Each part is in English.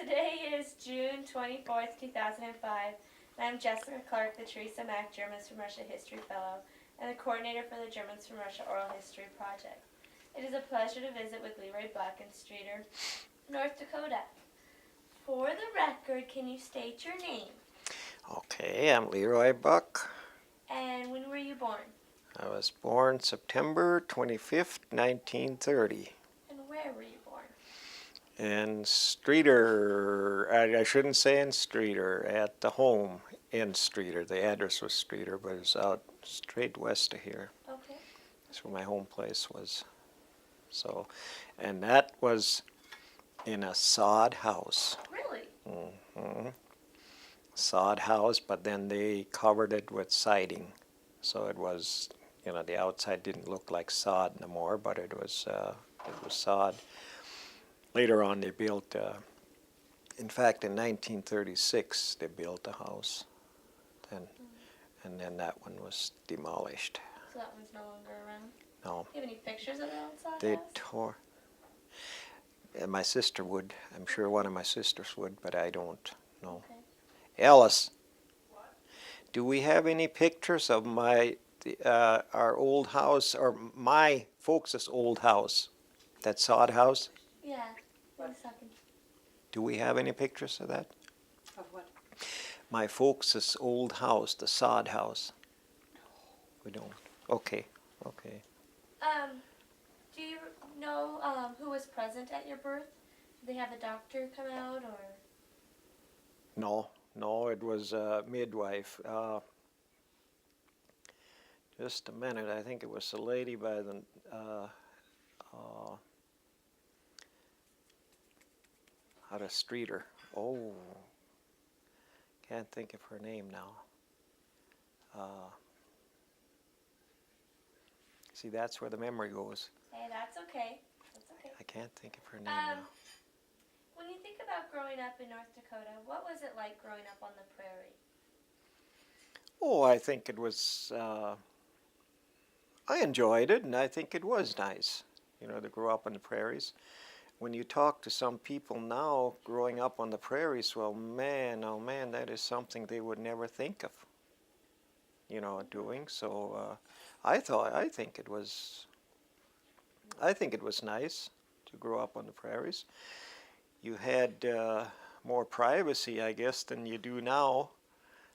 Today is June 24th, 2005, and I'm Jessica Clark, the Teresa Mack Germans from Russia History Fellow, and the coordinator for the Germans from Russia Oral History Project. It is a pleasure to visit with LeRoy Buck in Streator, North Dakota. For the record, can you state your name? Okay, I'm LeRoy Buck. And when were you born? I was born September 25th, 1930. And where were you born? In Streator, I shouldn't say in Streator, at the home in Streator. The address was Streator, but it's out straight west of here. Okay. That's where my home place was. So, and that was in a sod house. Really? Mm-hmm. Sod house, but then they covered it with siding. So it was, the outside didn't look like sod no more, but it was sod. Later on, they built, in fact, in 1936, they built a house. And then that one was demolished. So that one's no longer around? No. Do you have any pictures of the old sod They house? tore. And my sister would. I'm sure one of my sisters would, but I don't know. Okay. Alice, do we have any pictures of our old house, or my folks' old house, that sod house? Yeah. One second. Do we have any pictures of that? Of what? My folks' old house, the sod house. We don't. Okay. Do you know who was present at your birth? Did they have a doctor come out, or? No, it was a midwife. Just a minute, I think it was a lady by the, out of Streator. Oh, can't think of her name now. See, that's where the memory goes. Hey, that's okay. I can't think of her name now. When you think about growing up in North Dakota, what was it like growing up on the prairie? Oh, I think it was, I enjoyed it, and I think it was nice, to grow up on the prairies. When you talk to some people now growing up on the prairies, well, man, oh man, that is something they would never think of, doing. So I think it was nice to grow up on the prairies. You had more privacy, I guess, than you do now,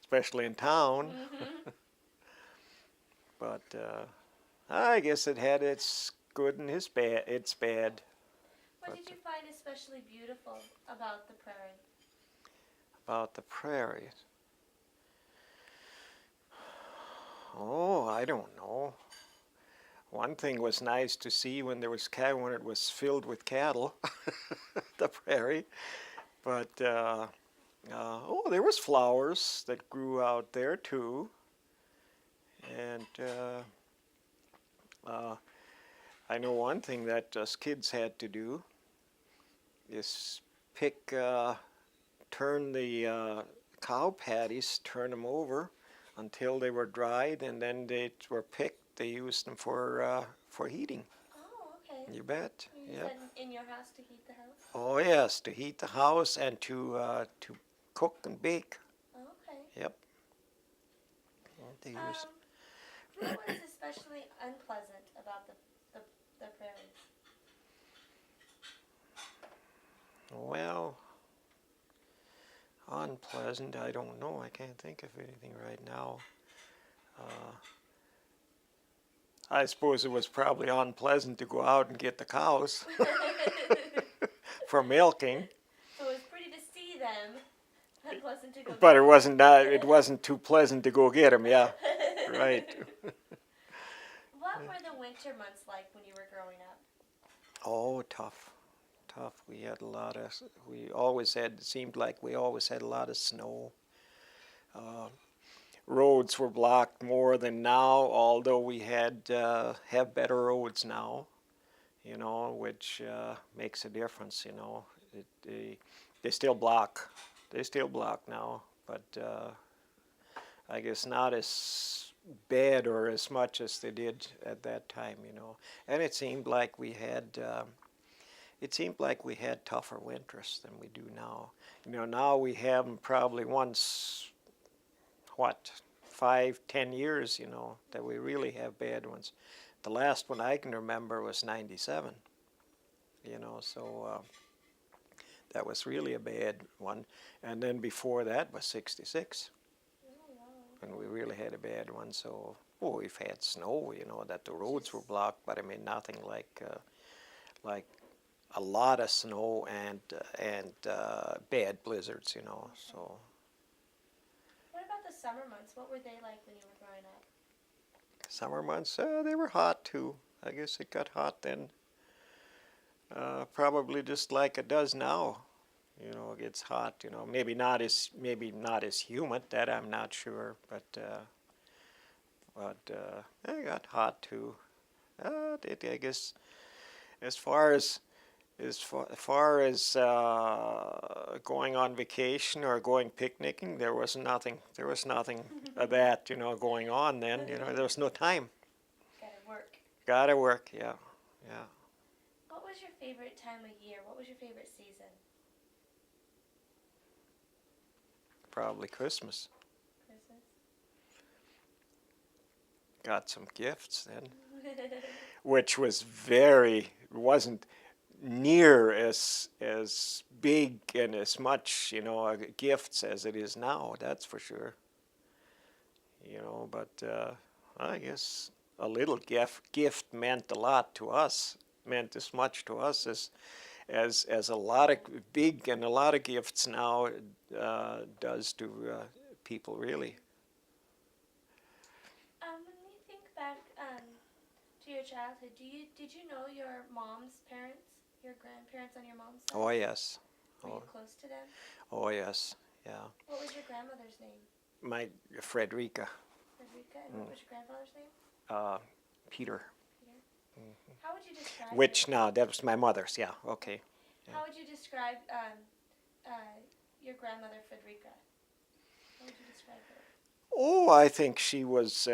especially in town. Mm-hmm. But I guess it had its good and its bad. What did you find especially beautiful about the prairie? About the prairies? Oh, I don't know. One thing was nice to see when it was filled with cattle, the prairie. But there was flowers that grew out there too. And I know one thing that us kids had to do is turn the cow patties, turn them over until they were dried, and then they were picked. They used them for heating. Oh, okay. You bet. You use Yep. that in your house to heat the house? Oh yes, to heat the house and to cook and bake. Okay. Yep. They use. What was especially unpleasant about the prairies? Well, unpleasant, I don't know. I can't think of anything right now. I suppose it was probably unpleasant to go out and get the cows for milking. So it was pretty to see them, unpleasant to go But get it wasn't too pleasant to go get them, yeah. Right. What were the winter months like when you were growing up? Oh, tough. It seemed like we always had a lot of snow. Roads were blocked more than now, although we have better roads now, which makes a difference, They still block now, but I guess not as bad or as much as they did at that time, And it seemed like we had it seemed like we had tougher winters than we do now. Now we have them probably once, 5, 10 years, that we really have bad ones. The last one I can remember was 97, so that was really a bad one. And then before that was 66, Oh, wow. and we really had a bad one. So, we've had snow, that the roads were blocked, but I mean, nothing like a lot of snow and bad blizzards, so. What about the summer months? What were they like when you were growing up? Summer months, they were hot too. I guess it got hot then. Probably just like it does now. It gets hot. Maybe not as humid. That I'm not sure, but it got hot too. I guess as far as going on vacation or going picnicking, there was nothing. There was nothing of that, going on then. There was no time. Gotta work. Gotta work. Yeah, yeah. What was your favorite time of year? What was your favorite season? Probably Christmas. Christmas. Got some gifts then, Mm-hmm. which wasn't near as big and as much, gifts as it is now. That's for sure. But I guess a little gift meant a lot to us. Meant as much to us as a lot of gifts now does to people, really. When you think back to your childhood, did you know your mom's parents, your grandparents on your mom's side? Oh yes. Were you Oh, close to them? oh yes. Yeah. What was your grandmother's name? My Frederica. Frederica. And what was your grandfather's name? Peter. Peter. How would you describe Which now that was my mother's. Yeah. Okay. How would you describe your grandmother Frederica? How would you describe her? Oh, I think she was.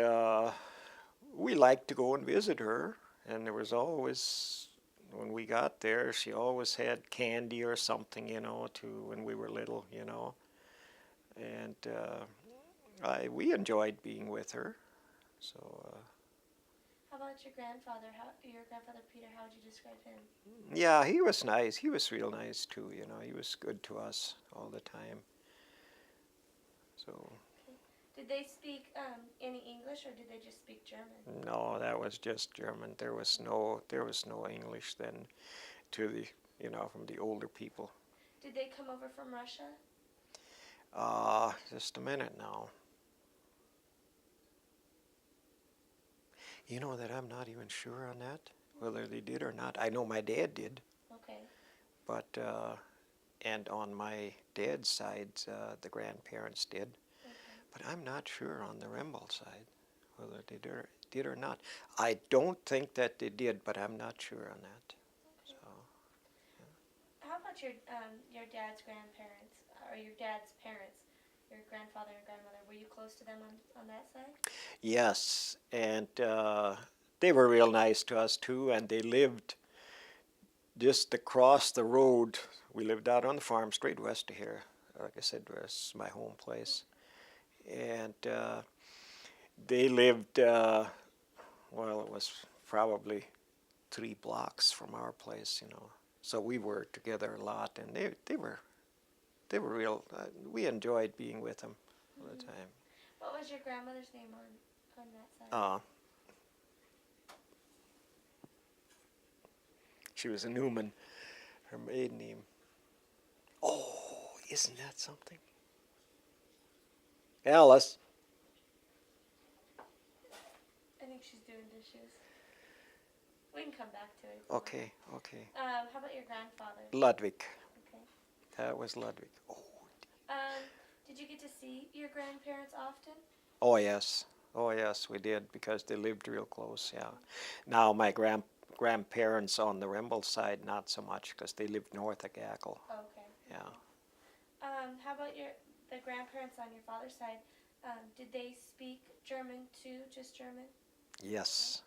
We liked to go and visit her, and there was always, when we got there, she always had candy or something, to when we were little, and we enjoyed being with her. So. How about your grandfather? Your grandfather Peter? How would you describe him? Yeah, he was nice. He was real nice too. He was good to us all the time. So. Okay. Did they speak any English, or did they just speak German? No, that was just German. There was no English then, to the from the older people. Did they come over from Russia? Just a minute now. That I'm not even sure on that, whether they did or not. I know my dad did. Okay. But and on my dad's side, the grandparents did. Okay. But I'm not sure on the Rembel side whether they did or not. I don't think that they did, but I'm not sure on that. Okay. So. How about your dad's grandparents, or your dad's parents, your grandfather and grandmother? Were you close to them on that side? Yes, and they were real nice to us too, and they lived just across the road. We lived out on the farm straight west of here. Like I said, was my home place. And they lived, it was probably 3 blocks from our place, So we were together a lot, and they were real. We enjoyed being with them all the time. What was your grandmother's name on that side? She was a Newman, her maiden name. Oh, isn't that something? Alice. I think she's doing dishes. We can come back to it. Okay. How about your grandfather? Ludwig. Okay. That was Ludwig. Oh. Did you get to see your grandparents often? Oh yes, we did, because they lived real close. Yeah. Now my grandparents on the Rembel side, not so much, because they lived north of Gackle. Okay. Yeah. How about the grandparents on your father's side? Did they speak German too, just German? Yes.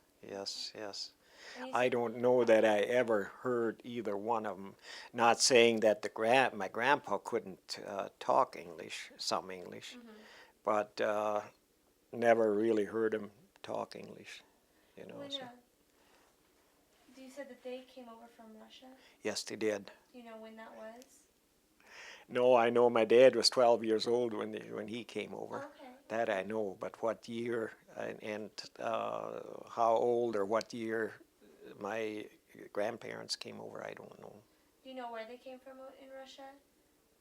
And you I said, don't know that I ever heard either one of them. Not saying that my grandpa couldn't talk English, some English, but never really heard him talk English. You know. when So you said that they came over from Russia. yes, they did. Do you know when that was? No, I know my dad was 12 years old when he came over. Okay. That I know, but what year and how old or what year my grandparents came over, I don't know. Do you know where they came from in Russia?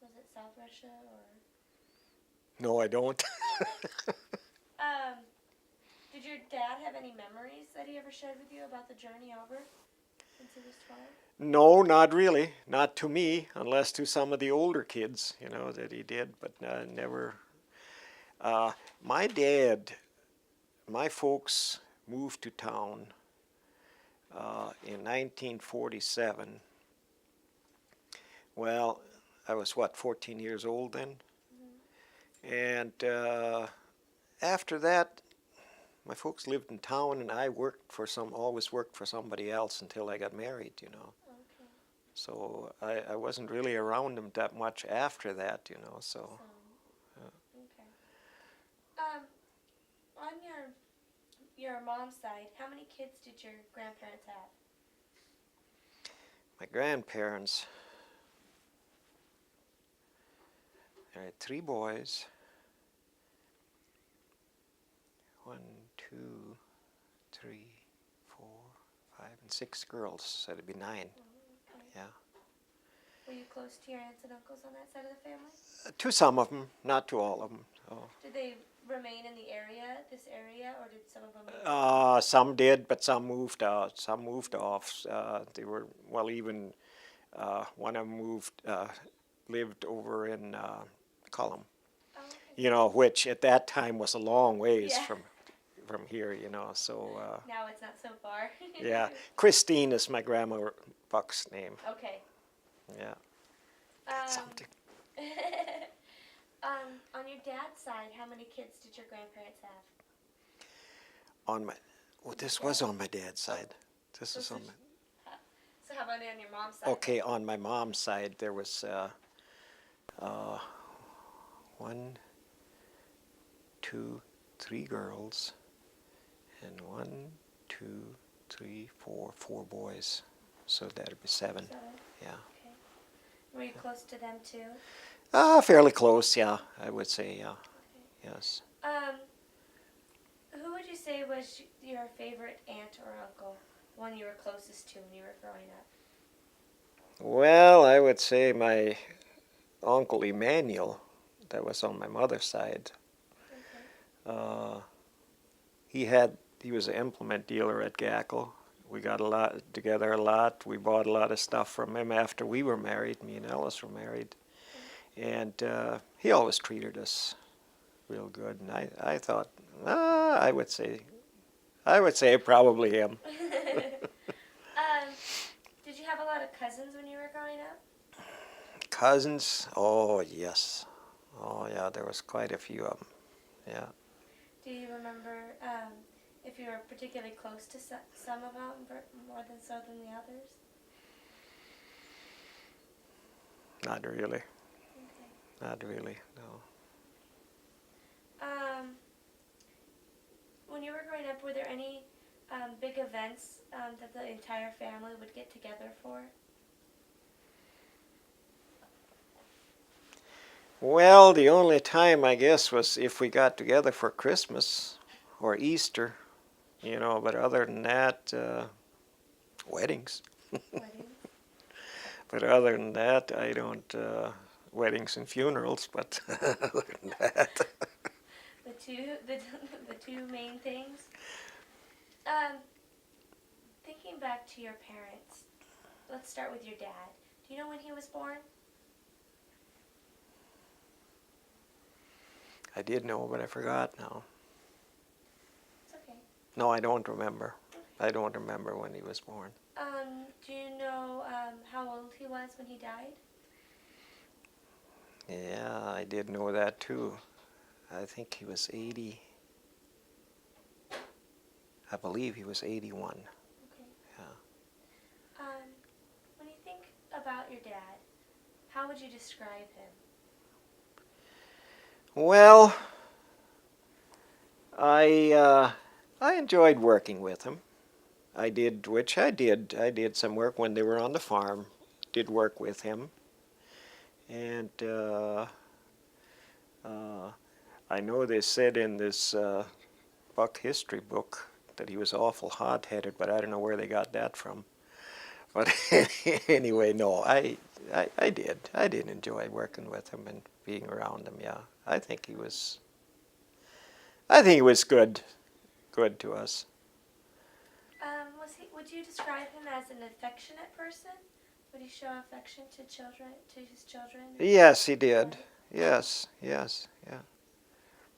Was it South Russia or? No, I don't. Um, did your dad have any memories that he ever shared with you about the journey over since he was 12? No, not really. Not to me, unless to some of the older kids, you know, that he did, but never. My dad, my folks moved to town in 1947. Well, I was, 14 years old then? And after that, my folks lived in town, and I always worked for somebody else until I got married, you know. Okay. So I wasn't really around them that much after that, you know, so. Okay. On your mom's side, how many kids did your grandparents have? My grandparents, I had 3 boys, 1, 2, 3, 4, 5, and 6 girls, so it'd be 9. Okay. Yeah. Were you close to your aunts and uncles on that side of the family? To some of them, not to all of them. So. Did they remain in this area, or did some of them move? Some did, but some moved out. Some moved off. They were, well, even one of them lived over in Cullum. Oh, okay. You know, which at that time was a long ways Yeah. from here. You know, so Now it's not so far. yeah. Christine is my grandma Buck's name. Okay. Yeah. Something. On your dad's side, how many kids did your grandparents have? This was on my dad's side. This is on my. So how about on your mom's side? Okay, on my mom's side, there was 1, 2, 3 girls, and 1, 2, 3, 4 boys. So that'd be 7. 7. Yeah. Okay. Were you close to them too? Fairly close, yeah. I would say, yeah. Okay. Yes. Who would you say was your favorite aunt or uncle? One you were closest to when you were growing up? Well, I would say my uncle Emmanuel, that was on my mother's side. Okay. He was an implement dealer at Gackle. We got together a lot. We bought a lot of stuff from him after we were married. Me and Ellis were married. And he always treated us real good. And I thought, I would say probably him. Did you have a lot of cousins when you were growing up? Cousins? Oh, yes. Oh, yeah, there was quite a few of them. Yeah. Do you remember if you were particularly close to some of them more than so than the others? Not really. Okay. Not really, no. When you were growing up, were there any big events that the entire family would get together for? Well, the only time, I guess, was if we got together for Christmas or Easter, you know, but other than that, weddings. Weddings? But other than that, I don't, weddings and funerals, but other than that. The two main things? Thinking back to your parents, let's start with your dad. Do you know when he was born? I did know, but I forgot now. It's okay. No, I don't remember. I don't remember when he was born. Do you know how old he was when he died? Yeah, I did know that too. I think he was 80. I believe he was 81. Okay. your dad, how would you describe him? Well, I enjoyed working with him. I did, which I did. I did some work when they were on the farm. Did work with him, and I know they said in this Buck history book that he was awful hot-headed, but I don't know where they got that from. But anyway, no, I did. I did enjoy working with him and being around him. Yeah, I think he was good to us. Would you describe him as an affectionate person? Would he show affection to his children? Yes, he did. Yes, yeah.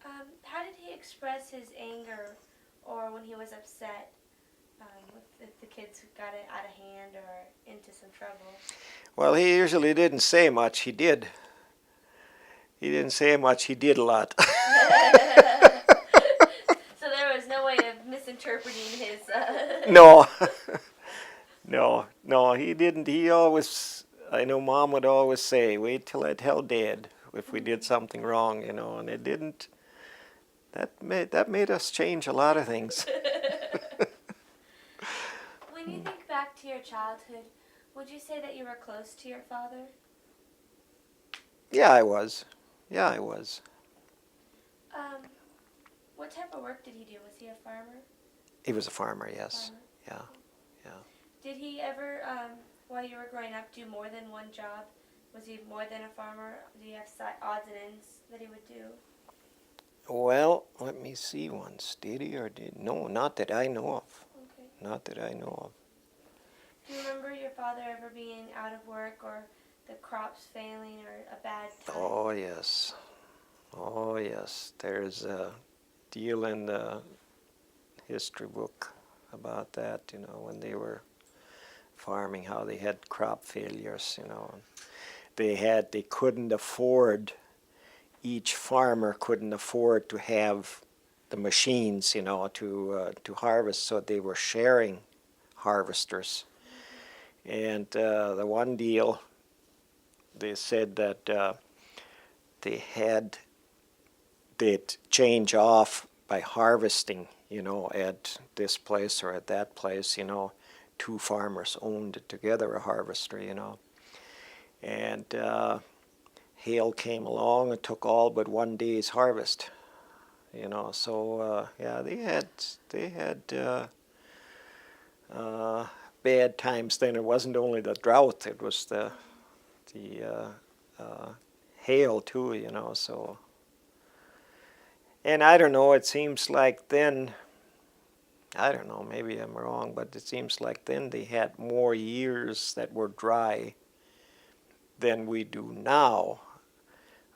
How did he express his anger or when he was upset if the kids got it out of hand or into some trouble? Well, he usually didn't say much. He did. He didn't say much. He did a lot. So there was no way of misinterpreting his... No. No, he didn't. He always, I know Mom would always say, wait till I tell Dad if we did something wrong, and it didn't. That made us change a lot of things. When you think back to your childhood, would you say that you were close to your father? Yeah, I was. What type of work did he do? Was he a farmer? He was a farmer, yes. Farmer. Yeah. Did he ever, while you were growing up, do more than one job? Was he more than a farmer? Do you have odds and ends that he would do? Well, let me see once. Did he or did? No, not that I know of. Okay. Not that I know of. Do you remember your father ever being out of work or the crops failing or a bad time? Oh, yes. There's a deal in the history book about that, when they were farming, how they had crop failures, They couldn't afford, each farmer couldn't afford to have the machines, to harvest, so they were sharing harvesters. And the one deal, they said that they'd change off by harvesting, at this place or at that place, two farmers owned together a harvester, And hail came along and took all but one day's harvest, So yeah, they had bad times then. It wasn't only the drought; it was the hail too, So, and I don't know. It seems like then, I don't know. Maybe I'm wrong, but it seems like then they had more years that were dry than we do now.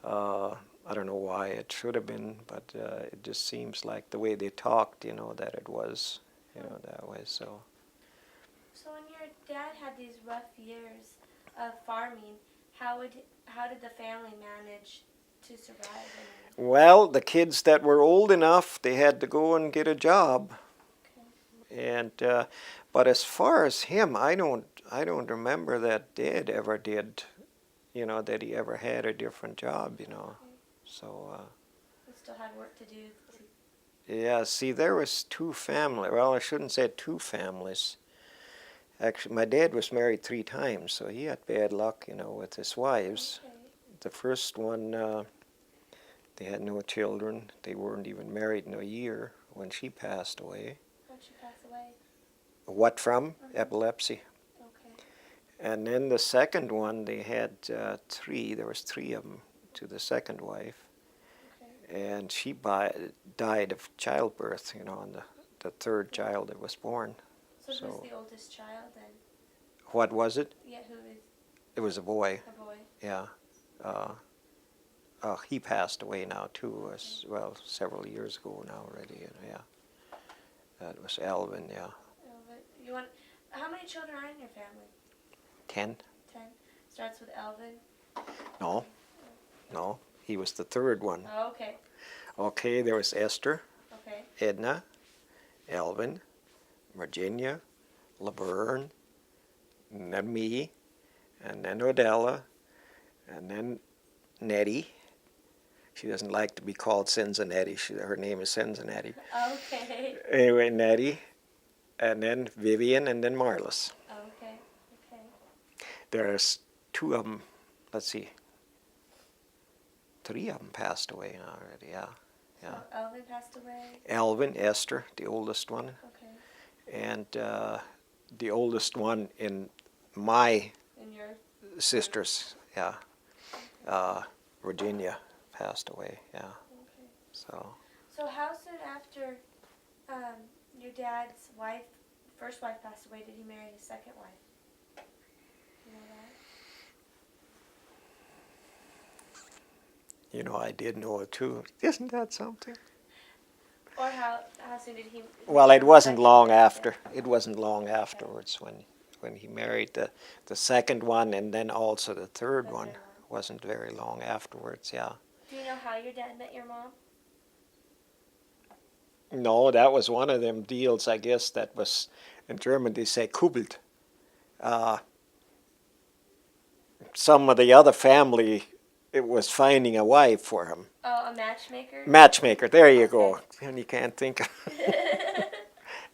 I don't know why it should have been, but it just seems like the way they talked, that it was, that way. So when your dad had these rough years of farming, how did the family manage to survive? Well, the kids that were old enough, they had to go and get a job. Okay. And but as far as him, I don't remember that Dad ever did, that he ever had a different job, Okay. So. We still had work to do. Yeah, see, there was two families. Well, I shouldn't say two families. Actually, my dad was married 3 times, so he had bad luck, with his wives. Okay. The first one, they had no children. They weren't even married in a year when she passed away. When she passed away? What from? Epilepsy. Okay. And then the second one, they had 3. There was 3 of them to the second wife. Okay. And she died of childbirth, on the third child that was born. So who's the oldest child then? What was it? Yeah, who is? It was a boy. A boy. Yeah. He passed away now too, well, several years ago now already. Yeah. That was Alvin. Yeah. Alvin. How many children are in your family? 10. 10. Starts with Alvin. No. He was the third one. Oh, okay. Okay. There was Esther. Okay. Edna, Alvin, Virginia, Laverne, and me, and then Odella, and then Nettie. She doesn't like to be called Cincinnati. Her name is Cincinnati. Okay. Anyway, Nettie, and then Vivian, and then Marlis. Okay. Okay. There's two of them. Let's see. Three of them passed away already. Yeah. So Elvin passed away. Alvin, Esther, the oldest one, Okay. and the oldest one in my And your sisters. Yeah. Virginia passed away. Yeah. okay. So. So how soon after your dad's first wife passed away, did he marry his second wife? You know that? You know, I did know it too. Isn't that something? Or how soon did he? Well, it wasn't long after. It wasn't long afterwards when he married the second one, and then also the third one. Wasn't very long afterwards. Yeah. Do you know how your dad met your mom? No, that was one of them deals. I guess that was in German. They say "kuppelt." Some of the other family, it was finding a wife for him. Oh, a matchmaker. Matchmaker. There you go. And you can't think of.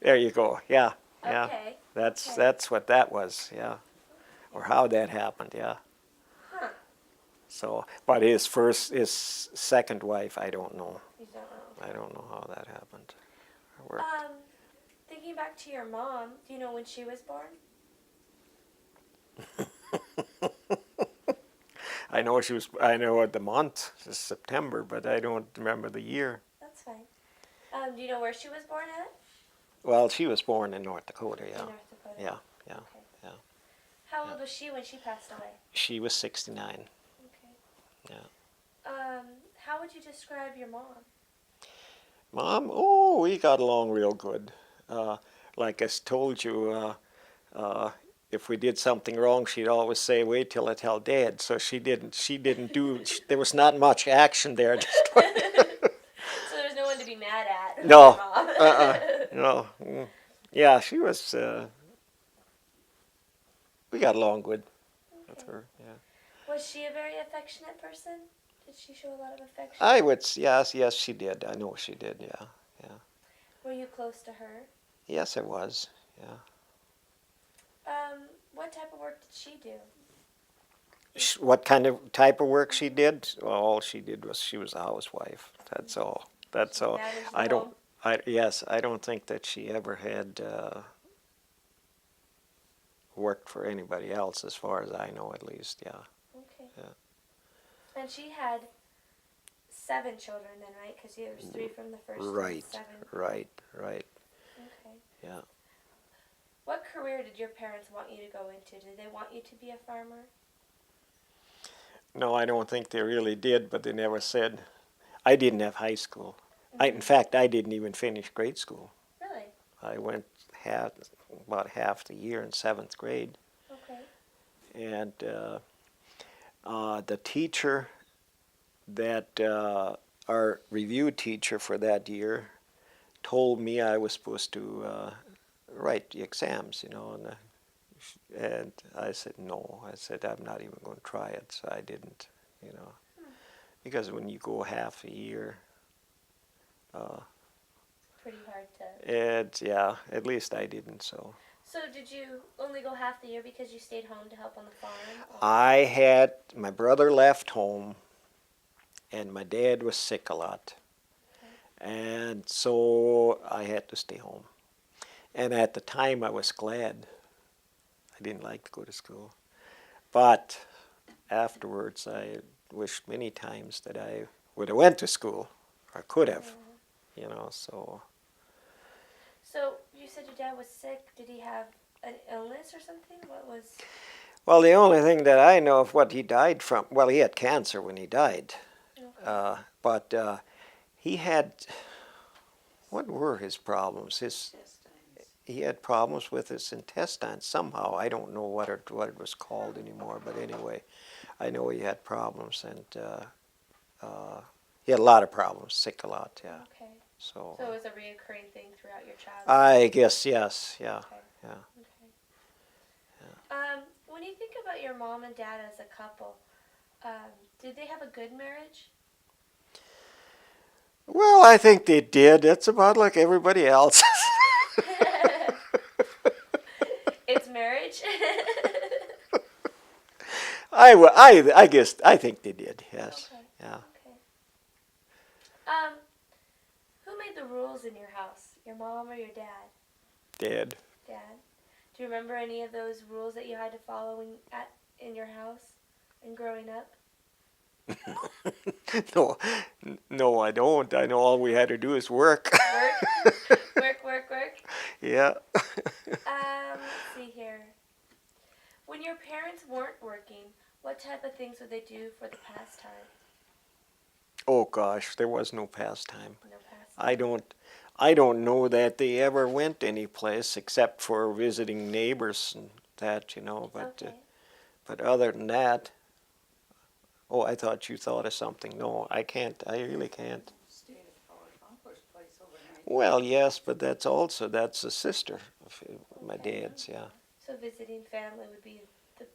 There you go. Yeah. Yeah. Okay. That's what that was. Yeah. Or how that happened. Yeah. Huh. So, but his second wife, I don't know. You don't know. I don't know how that happened. Thinking back to your mom, do you know when she was born? I know she was. I know the month is September, but I don't remember the year. That's fine. Do you know where she was born at? Well, she was born in North Dakota. Yeah. In North Dakota. Yeah. Yeah. Okay. Yeah. How old was she when she passed away? She was 69. Okay. Yeah. How would you describe your mom? Mom, oh, we got along real good. Like I told you, if we did something wrong, she'd always say, "Wait till I tell Dad." So she didn't do. There was not much action there. Just So there's no one to be mad at. no, Your mom. no. Yeah, she was. We got along good with Okay. her. Yeah. Was she a very affectionate person? Did she show a lot of affection? I would. Yes, she did. I know she did. Yeah. Were you close to her? Yes, it was. Yeah. What type of work did she do? What kind of type of work she did? Well, all she did was she was a housewife. That's all. That's all. Managed the I don't. home? I don't think that she ever had worked for anybody else, as far as I know, at least. Yeah. Okay. Yeah. And she had 7 children then, right? Because there was 3 from the first. Right. And 7. Right. Okay. Yeah. What career did your parents want you to go into? Did they want you to be a farmer? No, I don't think they really did, but they never said. I didn't have high school. In fact, I didn't even finish grade school. Really? I went about half the year in 7th grade. Okay. And the teacher that our review teacher for that year told me I was supposed to write the exams, and I said no. I said I'm not even going to try it, so I didn't, because when you go half a year, Pretty hard to. at least I didn't. So did you only go half the year because you stayed home to help on the farm? Or? I had my brother left home, and my dad was sick a lot. And so I had to stay home. And at the time I was glad. I didn't like to go to school. But afterwards I wished many times that I would have went to school, or could have, so. So you said your dad was sick. Did he have an illness or something? What was... Well, the only thing that I know of what he died from, well, he had cancer when he died. Okay. But he had, what were his problems? He had problems with his intestines somehow. I don't know what it was called anymore, but anyway, I know he had problems, and he had a lot of problems, sick a lot, yeah. Okay. So it was a reoccurring thing throughout your childhood? I guess, yes, yeah, Okay. yeah. Okay. When you think about your mom and dad as a couple, did they have a good marriage? Well, I think they did. It's about like everybody else. It's marriage. I guess I think they did. Yes. Okay. Yeah. Okay. Um, who made the rules in your house? Your mom or your dad? Did. Dad. Do you remember any of those rules that you had to follow in your house and growing up? No, no, I don't. I know all we had to do is work. Work, work, work, work. Yeah. Let's see here. When your parents weren't working, what type of things would they do for the pastime? Oh gosh, there was no pastime. No pastime. I don't know that they ever went any place except for visiting neighbors and that, but Okay. but other than that, oh, I thought you thought of something. No, I can't. I really can't. Well, yes, but that's a sister of my Okay. dad's, yeah. So visiting family would be the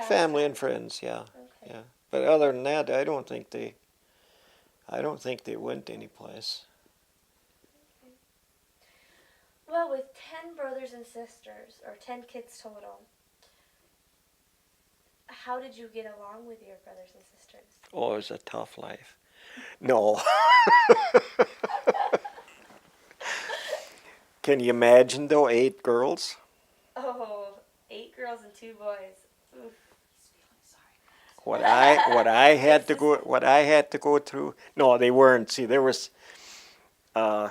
Family and pastime. friends, yeah, Okay. yeah. But other than that, I don't think they went any place. Well, with 10 brothers and sisters, or 10 kids total, how did you get along with your brothers and sisters? Oh, it was a tough life. No. Can you imagine though, 8 girls? Oh, 8 girls and 2 boys. Oof. What I had to go through. No, they weren't. See, there was uh,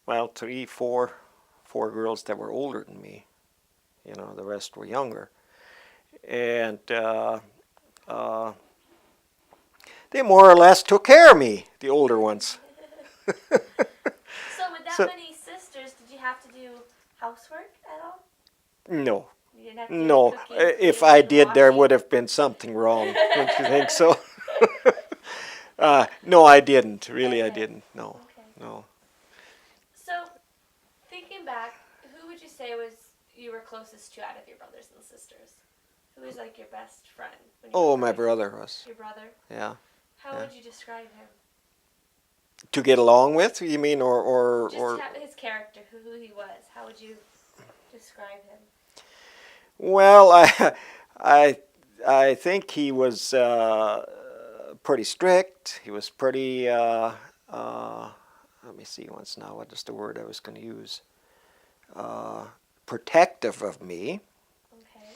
well, four girls that were older than me. The rest were younger, and uh, they more or less took care of me, the older ones. So with that So many sisters, did you have to do housework at all? no, You didn't have to do any no. cooking, If cleaning, I or did, there washing? would have been something wrong. Don't you think so? No, I didn't. Really, I Okay. didn't. No, Okay. no. So, thinking back, who would you say you were closest to out of your brothers and sisters? Who was like your best friend when you were Oh, my growing up? brother was. Your brother? Yeah. How Yeah. would you describe him? To get along with, you mean, Just his character, who he was. How would you describe him? Well, I, I think he was pretty strict. He was pretty. Let me see once now. What is the word I was going to use? Protective of me, Okay.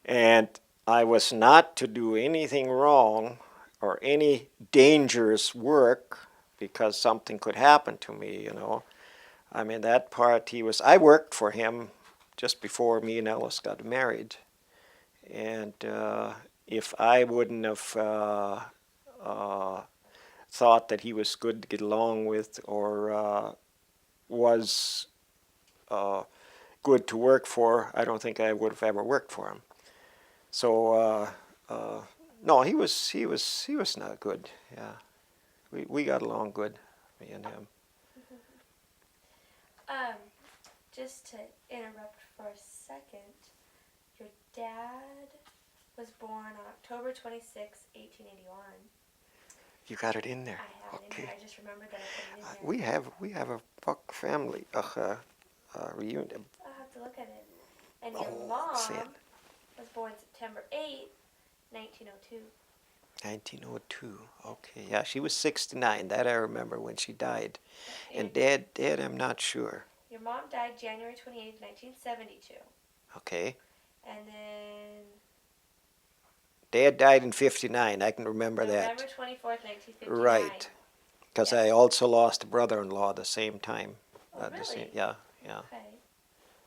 and I was not to do anything wrong or any dangerous work because something could happen to me. I mean, that part he was. I worked for him just before me and Alice got married. And if I wouldn't have thought that he was good to get along with or was good to work for, I don't think I would have ever worked for him. So no, he was not good. Yeah, we got along good, me and him. Just to interrupt for a second, your dad was born on October 26, 1881. You got it in there. I have it in Okay. there. I just remembered that I put it in there. We have a Buck family reunion. I'll have to look at it. And your See it. mom was born September 8, 1902. 1902. Okay, yeah, she was 69. That I remember when she died. And Your Dad, I'm not sure. mom died January 28, 1972. Okay. And then Dad died in 59. I can remember November that. 24th, 1959. Right. Because Yes. I also lost a brother-in-law the same time. Oh, really? Yeah, yeah. Okay.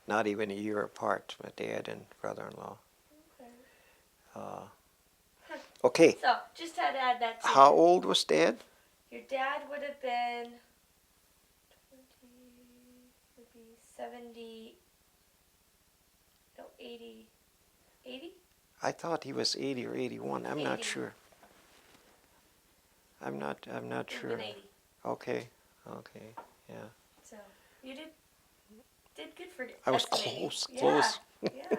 Not even a year apart, my dad and brother-in-law. Okay. Okay. So, just had to add that to How it. old was Dad? Your dad would have been 70, no, 80, 80? I thought he was 80 or 81. I'm not 80. sure. I'm not Would have sure. been 80. Okay. Yeah. So, you did good for I was estimating. close. Yeah. Yeah.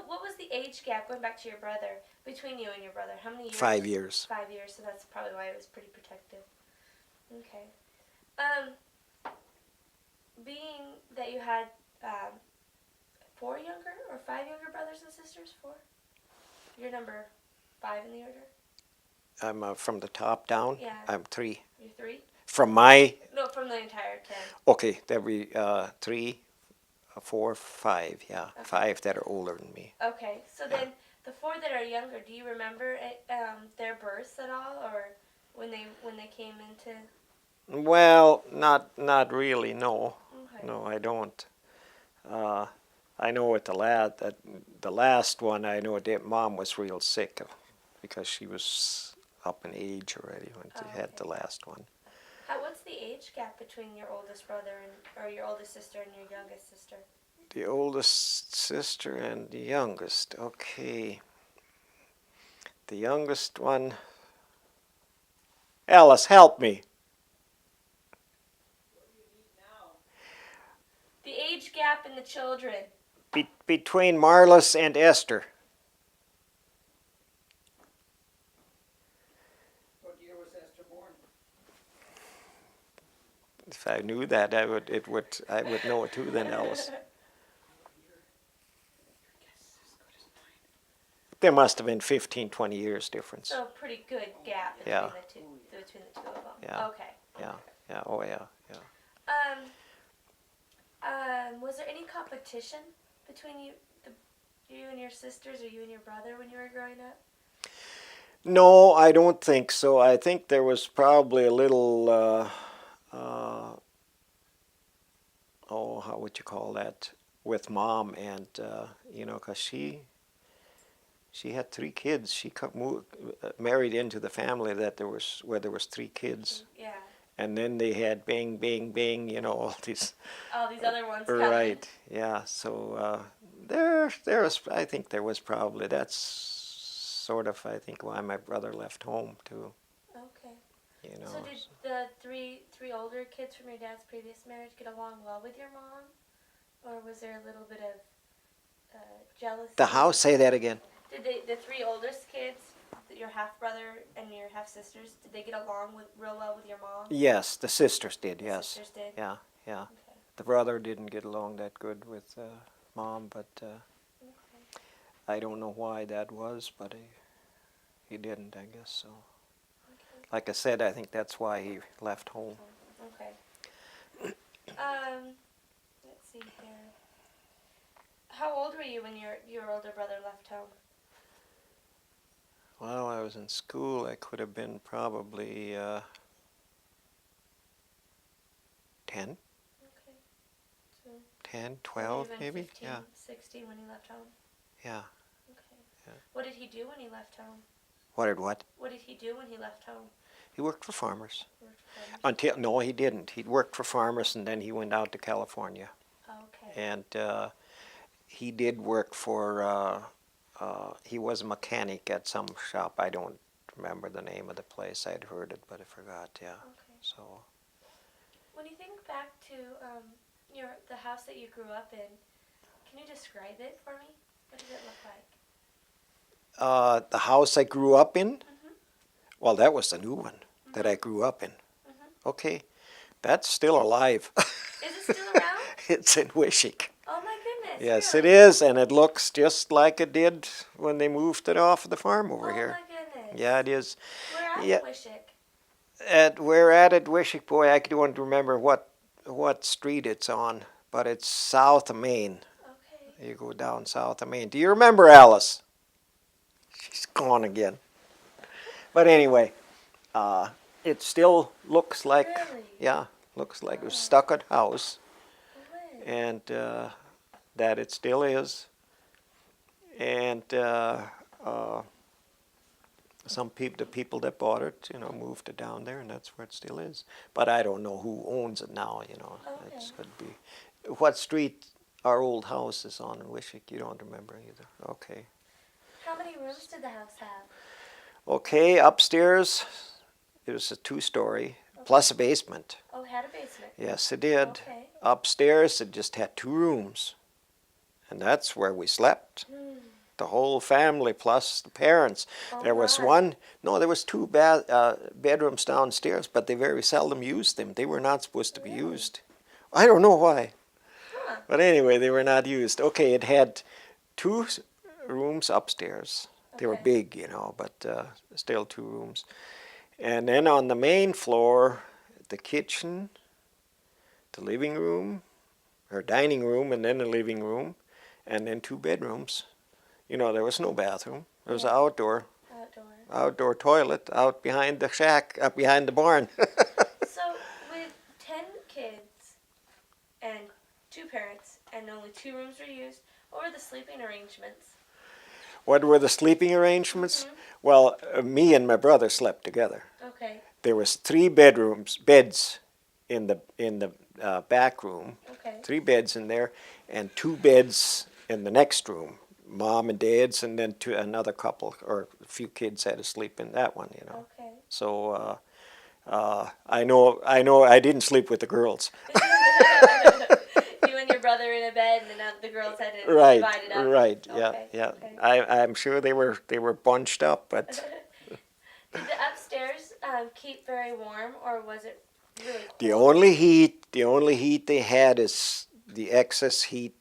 What was the age gap, going back to your brother, between you and your brother? How many years? 5 years. 5 years, so that's probably why it was pretty protective. Okay. Being that you had 4 younger or 5 younger brothers and sisters? 4? You're number 5 in the order? I'm from the top down. Yeah. I'm 3. You're 3? From my, No, from the entire 10. okay, there'll be 3, 4, 5. Yeah, Okay. 5 that are older than me. Okay, so then the 4 that are younger, do you remember their births at all, or when they came into? Well, not really. No, Okay. no, I don't. I know with the last one, I know that mom was real sick because she was up in age already when she had the last one. What's the age gap between your oldest brother or your oldest sister and your youngest sister? The oldest sister and the youngest. Okay. The youngest one. Alice, help me. The age gap in the children. Between Marlis and Esther. What year was Esther born? If I knew that, I would know it too then, Alice. There must have been 15, 20 years difference. So pretty good gap between Yeah. between the two of them. Yeah. Okay. Yeah, oh yeah. Was there any competition between you and your sisters, or you and your brother when you were growing up? No, I don't think so. I think there was probably a little, how would you call that, with mom, and because she had 3 kids. She married into the family where there was 3 kids. Yeah. And then they had bang, bang, bang, all these. All these other ones coming. Right, yeah. So I think there was probably, that's sort of, I think, why my brother left home too. Okay. So did the three older kids from your dad's previous marriage get along well with your mom? Or was there a little bit of jealousy? Say that again. Did the 3 oldest kids, your half-brother and your half-sisters, did they get along real well with your mom? Yes, the sisters did, yes. Sisters did? Yeah. Okay. The brother didn't get along that good with mom, but I don't know why that was, but he didn't, I guess so. Okay. Like I said, I think that's why he left home. Okay. Let's see here. How old were you when your older brother left home? Well, I was in school. I could have been probably 10. Okay. So 10, 12 maybe? 15, Yeah. 16 when he left home? Yeah. Okay. Yeah. What did he do when he left home? What? What did he do when he left home? He worked for farmers. Worked for No, he didn't. He worked for farmers, and then he went out to California. Okay. And he did work for, he was a mechanic at some shop. I don't remember the name of the place. I'd heard it, but I forgot, yeah. Okay. So. When you think back to the house that you grew up in, can you describe it for me? What does it look like? The house I grew up in? Mm-hmm. Well, that was the new one that I grew up in. Mm-hmm. Okay. That's still alive. Is it still around? It's in Wishick. Oh my goodness. Yes, really? it is, and it looks just like it did when they moved it off of the farm over here. Oh my goodness. Yeah, it is. We're at Wishick. We're at Wishick, boy. I don't remember what street it's on, but it's south of Main. Okay. You go down south of Main. Do you remember Alice? She's gone again. But anyway, it still looks like, Really? yeah, looks like a stucco house, Good. and that it still is. And the people that bought it, moved it down there, and that's where it still is. But I don't know who owns it now. Okay. It could be. What street our old house is on in Wishick? You don't remember either. Okay. How many rooms did the house have? Okay, upstairs it was a 2-story plus a basement. Oh, it had a basement. Yes, it did. Okay. Upstairs it just had 2 rooms, and that's where we slept. Hmm. The whole family plus the parents. Oh There was my. there was two bedrooms downstairs, but they very seldom used them. They were not supposed to be Really? used. I don't know why, Huh. but anyway, they were not used. Okay, it had two rooms upstairs. They were Okay. big, but still two rooms. And then on the main floor, the kitchen, the living room, or dining room, and then the living room, and then two bedrooms. There was no bathroom. There was an Yeah. Outdoor. outdoor toilet out behind the shack, up behind the barn. So with 10 kids and 2 parents and only 2 rooms were used, what were the sleeping arrangements? What were the sleeping arrangements? Mhm. Well, me and my brother slept together. Okay. There was 3 beds in the back room, Okay. 3 beds in there, and 2 beds in the next room. Mom and Dad's, and then another couple or a few kids had to sleep in that one. Okay. So I know I didn't sleep with the girls. You and your brother in a bed, and then the girls had to Right, divide it up. right, yeah, Okay. yeah. Okay. I'm sure they were bunched up, but Did the upstairs keep very warm, or was it really cold? the only heat they had is the excess heat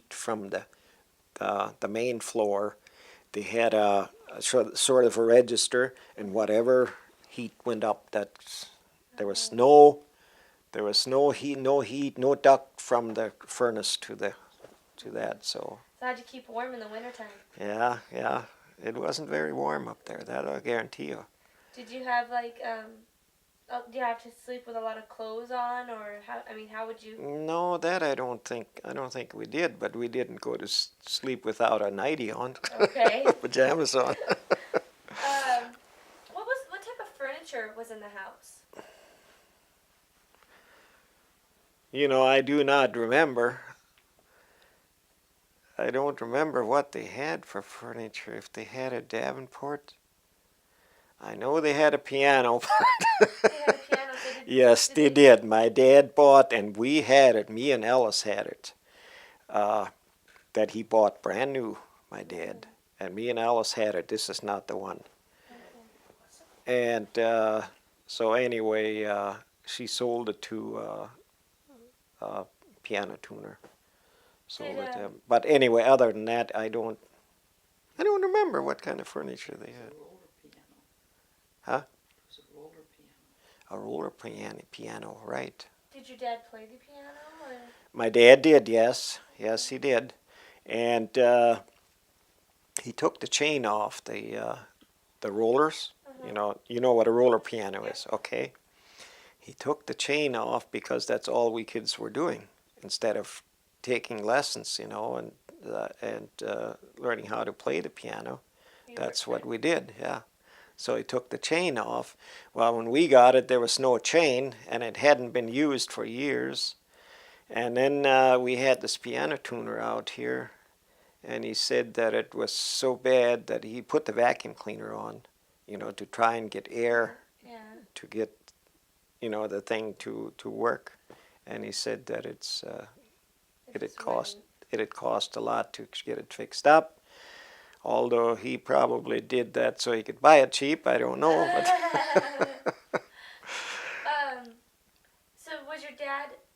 from the main floor. They had a sort of a register, and whatever heat went up, there was no heat, no duct from the furnace to that. So So how'd you keep warm in the wintertime? yeah, it wasn't very warm up there. That I'll guarantee you. Did you have do you have to sleep with a lot of clothes on, or how would you? No, that I don't think we did, but we didn't go to sleep without a nightie on, Okay. pajamas on. What type of furniture was in the house? I do not remember. I don't remember what they had for furniture. If they had a Davenport, I know they had a piano. They had a piano. So Yes, they did. My dad bought, and we had it. Me and Ellis had it. That he bought brand new. My dad, and me and Alice had it. This is not the one. And so anyway, she sold it to a piano tuner. Sold it to him. But anyway, other than that, I don't remember what kind of furniture they had. Huh? A roller piano, right? Did your dad play the piano, or? My dad did, yes. Yes, he did. And he took the chain off the rollers. You know what a roller piano is, okay? He took the chain off because that's all we kids were doing. Instead of taking lessons, and learning how to play the piano, that's what we did, yeah. So he took the chain off. Well, when we got it, there was no chain, and it hadn't been used for years. And then we had this piano tuner out here, and he said that it was so bad that he put the vacuum cleaner on, to try and get air, to get, the thing to work. And he said that it had cost a lot to get it fixed up. Although he probably did that so he could buy it cheap, I don't know. But So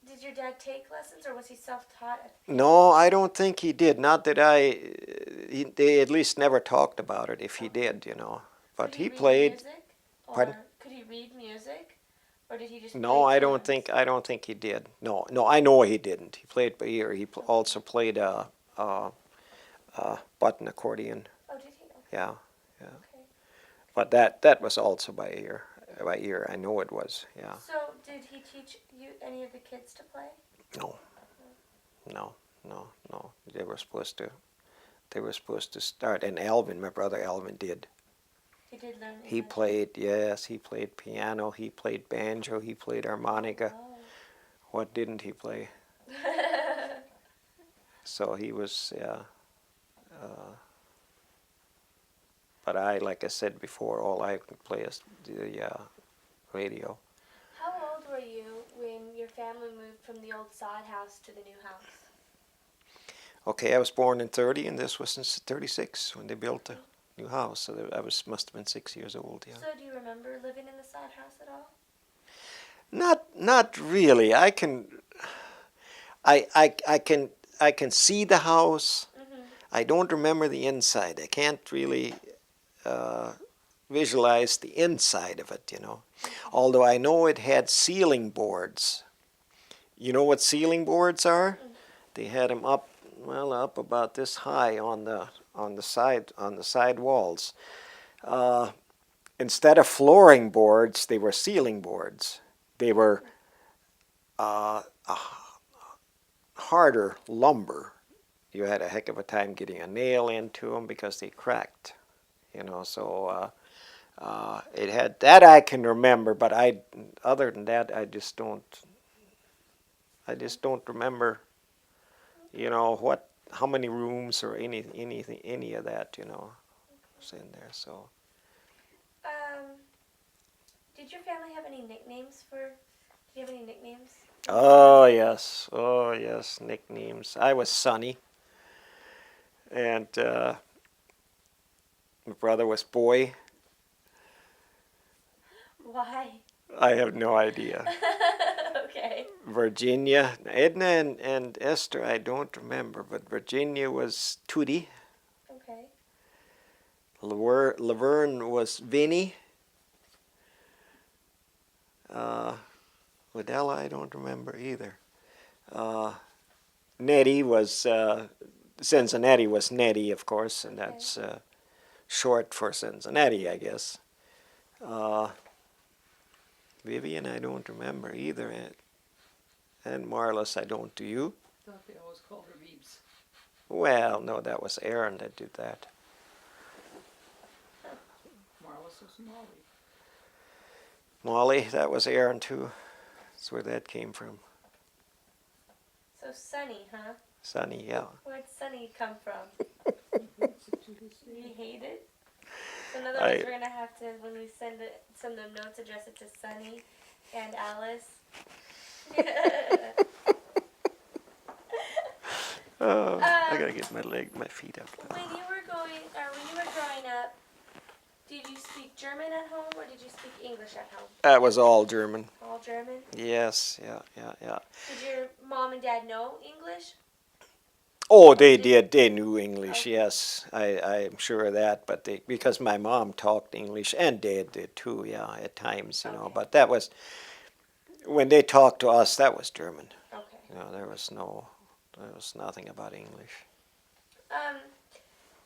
did your dad take lessons, or was he self-taught? No, I don't think he did. Not that they at least never talked about it if he did, But Could he read played. Music? Pardon? Could he read music? Or did he just No, play I don't tunes? think he did. No, I know he didn't. He played by ear. He also played a button accordion. Oh, did he? Okay. Yeah. Okay. But that was also by ear. By ear, I know it was. Yeah. So did he teach you any of the kids to play? No. They were supposed to start. And Alvin, my brother Alvin, did. He did learn. He played. Yes, he played piano. He played banjo. He played harmonica. Oh. What didn't he play? So he was. But like I said before, all I could play is the radio. How old were you when your family moved from the old sod house to the new house? Okay, I was born in 30, and this was in 36 when they built the new house. So I must have been 6 years old. Yeah. So do you remember living in the sod house at all? Not really. I can see the house. Mm-hmm. I don't remember the inside. I can't really visualize the inside of it, you know. Although I know it had ceiling boards. You know what ceiling boards are? They had them up, well, up about this high on the side walls. Instead of flooring boards, they were ceiling boards. They were a harder lumber. You had a heck of a time getting a nail into them because they cracked, you know. So it had that I can remember, but other than that, I just don't remember, you know, how many rooms or any of that, you know, was in there. So. Did your family have any nicknames for? Do you have any nicknames? Oh yes, nicknames. I was Sonny, and my brother was Boy. Why? I have no idea. Okay. Virginia, Edna and Esther, I don't remember, but Virginia was Tootie. Okay. Laverne was Vinny. Adela, I don't remember either. Nettie was, Cincinnati was Nettie, of course, and that's short for Cincinnati, I guess. Vivian, I don't remember either. And Marlis, I don't. Do you? I thought they always called her Beebs. Well, no, that was Aaron that did that. Marlis was Molly. Molly, that was Aaron too. That's where that came from. So Sunny, huh? Sonny, yeah. Where'd Sunny come from? Hates it to this You day. hate it? So in other words, we're gonna have to, when we send them notes, address it to Sunny and Alice. I gotta get my feet up. When you were growing up, did you speak German at home or did you speak English at home? That was all German. All German? Yes, yeah. Did your mom and dad know English? Oh, they did. They knew English. Okay. Yes, I'm sure of that. But because my mom talked English and Dad did too. Yeah, at times, you know. Okay. But that was when they talked to us. That was German. Okay. You know, there was nothing about English.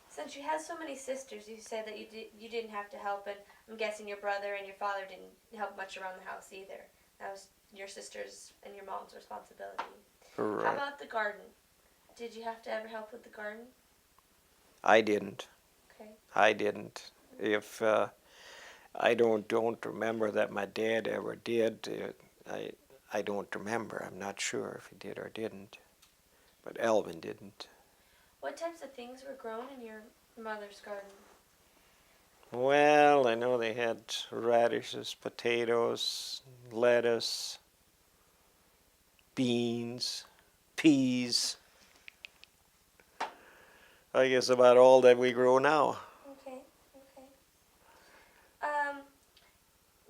Since you have so many sisters, you said that you didn't have to help, and I'm guessing your brother and your father didn't help much around the house either. That was your sisters and your mom's responsibility. Right. How about the garden? Did you have to ever help with the garden? I didn't. Okay. I didn't. If I don't remember that my dad ever did. I don't remember. I'm not sure if he did or didn't. But Elvin didn't. What types of things were grown in your mother's garden? Well, I know they had radishes, potatoes, lettuce, beans, peas. I guess about all that we grow now. Okay.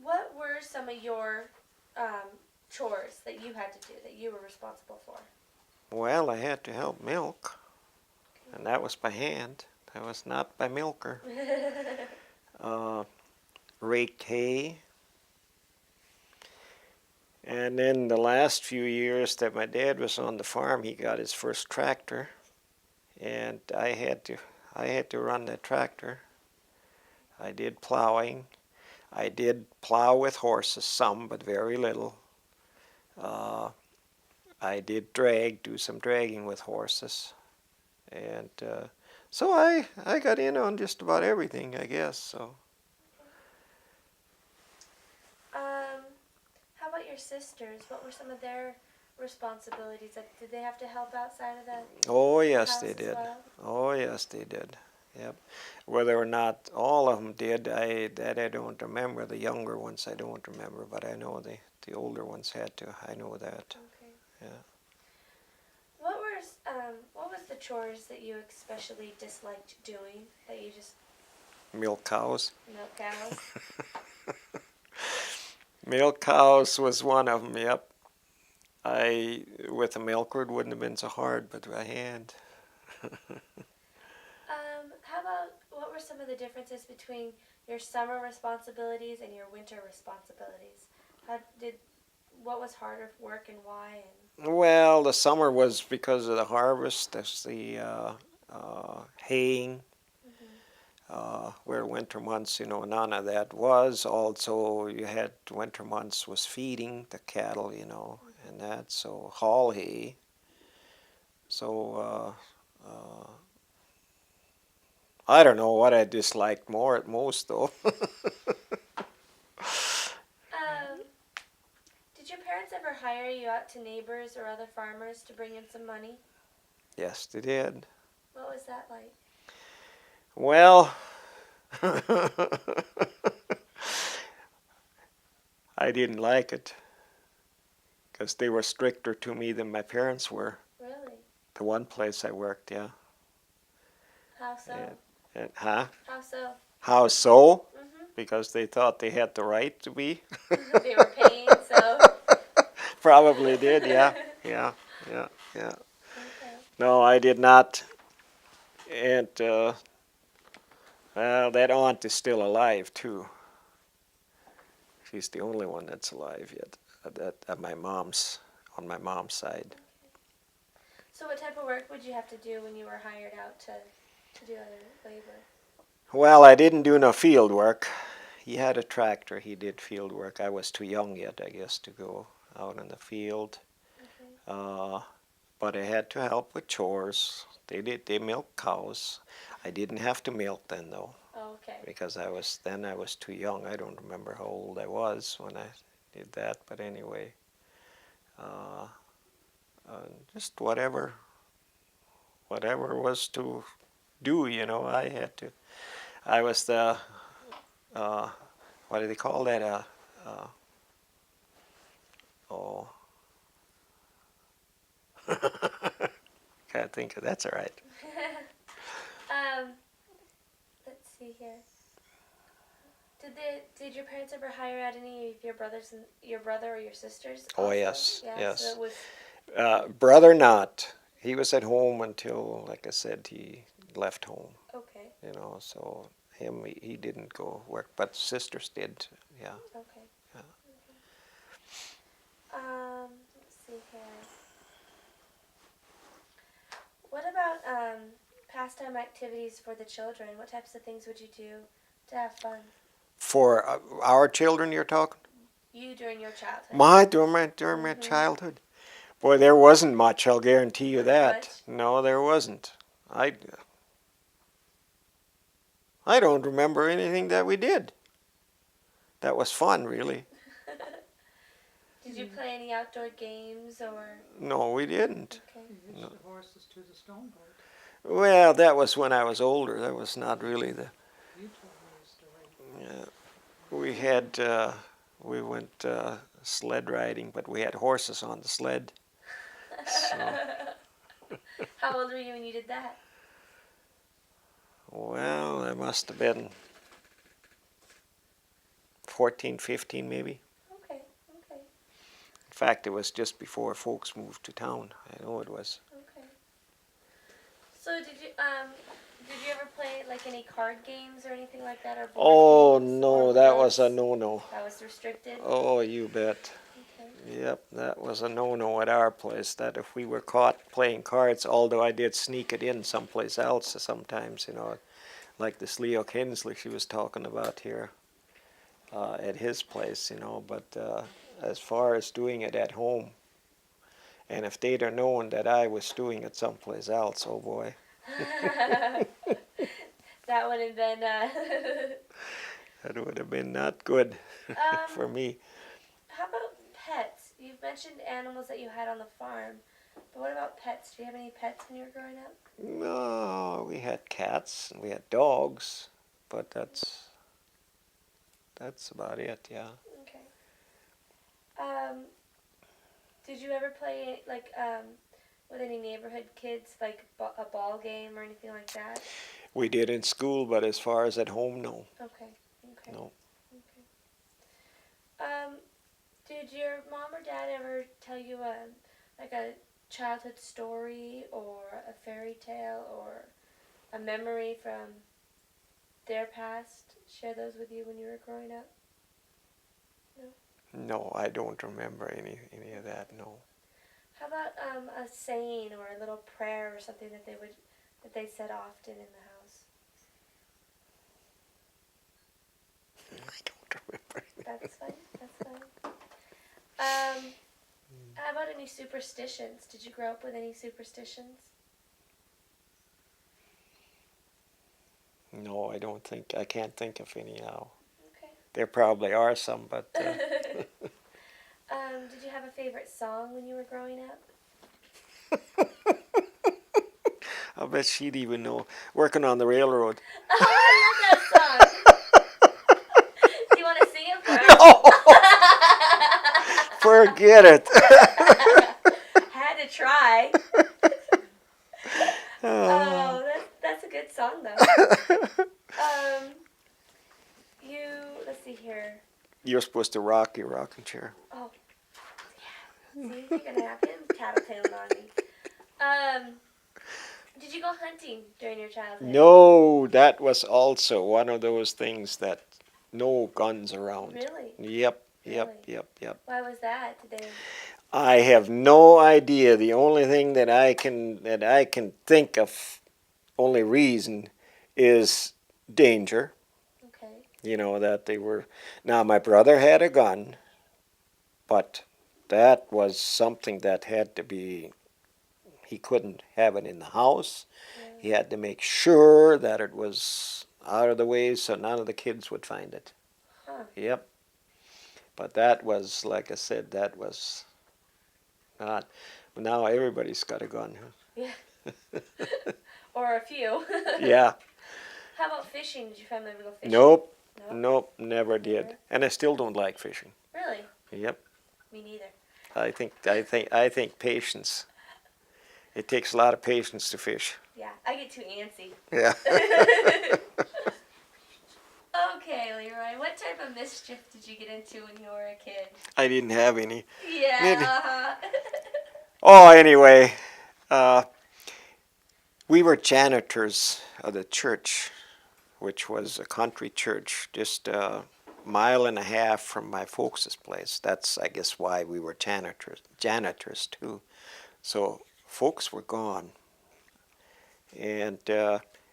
What were some of your chores that you had to do, that you were responsible for? Well, I had to help milk, and that was by hand. That was not by milker. Raked hay. And then the last few years that my dad was on the farm, he got his first tractor, and I had to run that tractor. I did plowing. I did plow with horses, some, but very little. I did do some dragging with horses. And so I got in on just about everything, I guess. So. How about your sisters? What were some of their responsibilities? Like, did they have to help outside of the Oh yes, house they as did. well? Oh yes, they did. Yep. Whether or not all of them did, that I don't remember. The younger ones I don't remember, but I know they The older ones had to. I know that. Okay. Yeah. What was the chores that you especially disliked doing? That you just Milk cows. milk cows? Milk cows was one of them. Yep. With a milker it wouldn't have been so hard, but by hand. How about what were some of the differences between your summer responsibilities and your winter responsibilities? What was harder work and why? Well, the summer was because of the harvest. That's the haying. Where winter months, none of that was. Also, you had winter months was feeding the cattle, and that. So haul hay. So I don't know what I disliked more at most, though. Um, did your parents ever hire you out to neighbors or other farmers to bring in some money? Yes, they did. What was that like? Well, I didn't like it because they were stricter to me than my parents were. Really? The one place I worked, yeah. How so? Huh? How so? How so? Mm-hmm. Because they thought they had the right to be. They were paying, so. Probably did, yeah. Yeah. Okay. No, I did not. And, well, that aunt is still alive, too. She's the only one that's alive yet on my mom's side. So what type of work would you have to do when you were hired out to do other labor? Well, I didn't do no field work. He had a tractor. He did field work. I was too young yet, I guess, to go out in the field. Okay. But I had to help with chores. They milk cows. I didn't have to milk then, though, Oh, okay. because I was too young. I don't remember how old I was when I did that. But anyway, just whatever was to do. I had to. I was the what do they call that? Oh, can't think of. That's all right. Let's see here. Did your parents ever hire out any of your brother or your sisters? Oh, Also? yes, Yeah, yes. So it was. Brother not. He was at home until, like I said, he left home. Okay. So he didn't go work, but sisters did. Yeah. Okay. Yeah. Let's see here. What about pastime activities for the children? What types of things would you do to have fun? For our children, you're talking? You during your childhood. During my childhood. Boy, there wasn't much. I'll guarantee you that. Much? No, there wasn't. I don't remember anything that we did. That was fun, really. Did you play any outdoor games or? No, we didn't. Okay. You hitched the horses to the stone boat. Well, that was when I was older. That was not really the. You told me a story. Yeah, we went sled riding, but we had horses on the sled. So, How old were you when you did that? well, I must have been 14, 15 maybe. Okay. In fact, it was just before folks moved to town. I know it was. Okay. So did you ever play like any card games or anything like that, or board Oh, games? no, Or that was a books? no-no. That was restricted. Oh, you bet. Okay. Yep, that was a no-no at our place. That if we were caught playing cards, although I did sneak it in someplace else sometimes, like this Leo Kinsley she was talking about here at his place, But as far as doing it at home, and if they'd have known that I was doing it someplace else, oh boy. That would have been. That would have been not good for me. How about pets? You've mentioned animals that you had on the farm, but what about pets? Do you have any pets when you were growing up? No, we had cats and we had dogs, but that's about it, yeah. Okay. Did you ever play like with any neighborhood kids, like a ball game or anything like that? We did in school, but as far as at home, no. Okay. Okay. No. Okay. Did your mom or dad ever tell you like a childhood story or a fairy tale or a memory from their past? Share those with you when you were growing up? No? No, I don't remember any of that, no. How about a saying or a little prayer or something that they said often in the house? I don't remember. That's fine. That's fine. How about any superstitions? Did you grow up with any superstitions? No, I can't think of any now. Okay. There probably are some, but Did you have a favorite song when you were growing up? I bet she'd even know. Working on the railroad. Oh, I love that song. Do you want to sing it for us? No! Forget it. Had to try. Oh. Oh, that's a good song though. Let's see here. You're supposed to rock your rocking chair. Oh, yeah. See, you're gonna have him tattletaling on me. Did you go hunting during your childhood? No, that was also one of those things that no guns around. Really? Yep. Really? Why was that? Did they? I have no idea. The only thing that I can think of, only reason, is danger. Okay. You know, that they were. Now my brother had a gun, but that was something that had to be. He couldn't have it in the house. Yeah. He had to make sure that it was out of the way so none of the kids would find it. Huh. Yep. But that was, like I said, that was not. Now everybody's got a gun. Yeah. Or a few. Yeah. How about fishing? Did your family ever go fishing? Nope. No? Nope. Never did. Never? And I still don't like fishing. Really? Yep. Me neither. I think patience. It takes a lot of patience to fish. Yeah, I get too antsy. Yeah. Okay, LeRoy, what type of mischief did you get into when you were a kid? I didn't have any. Yeah. Maybe. Uh-huh. Oh, anyway, we were janitors of the church, which was a country church, just a mile and a half from my folks' place. That's, I guess, why we were janitors too. So folks were gone, and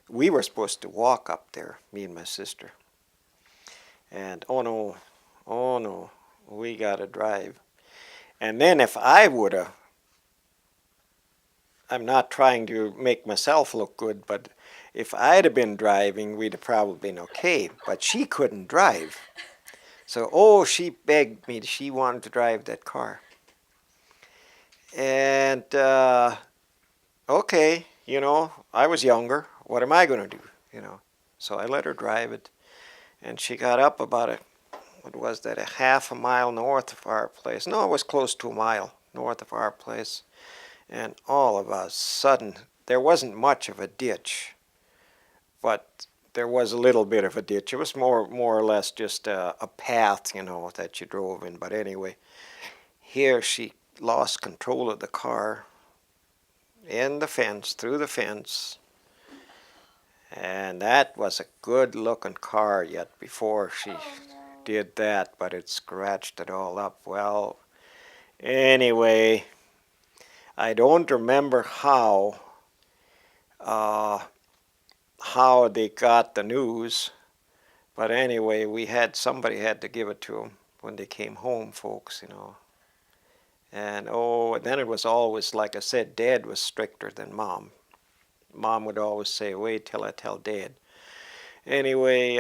we were supposed to walk up there, me and my sister. And oh no, we got to drive. And then if I would have, I'm not trying to make myself look good, but if I'd have been driving, we'd have probably been okay. But she couldn't drive. So, she begged me. She wanted to drive that car. And, okay, I was younger. What am I going to do, So I let her drive it. And she got up about a half a mile north of our place. No, it was close to a mile north of our place. And all of a sudden, there wasn't much of a ditch, but there was a little bit of a ditch. It was more or less just a path, that you drove in. But anyway, here she lost control of the car through the fence. And that was a good-looking car yet before she did that, but it scratched it all up. Well, anyway, I don't remember how they got the news, but anyway, somebody had to give it to them when they came home, folks, And then it was always, like I said, Dad was stricter than Mom. Mom would always say, wait till I tell Dad. Anyway,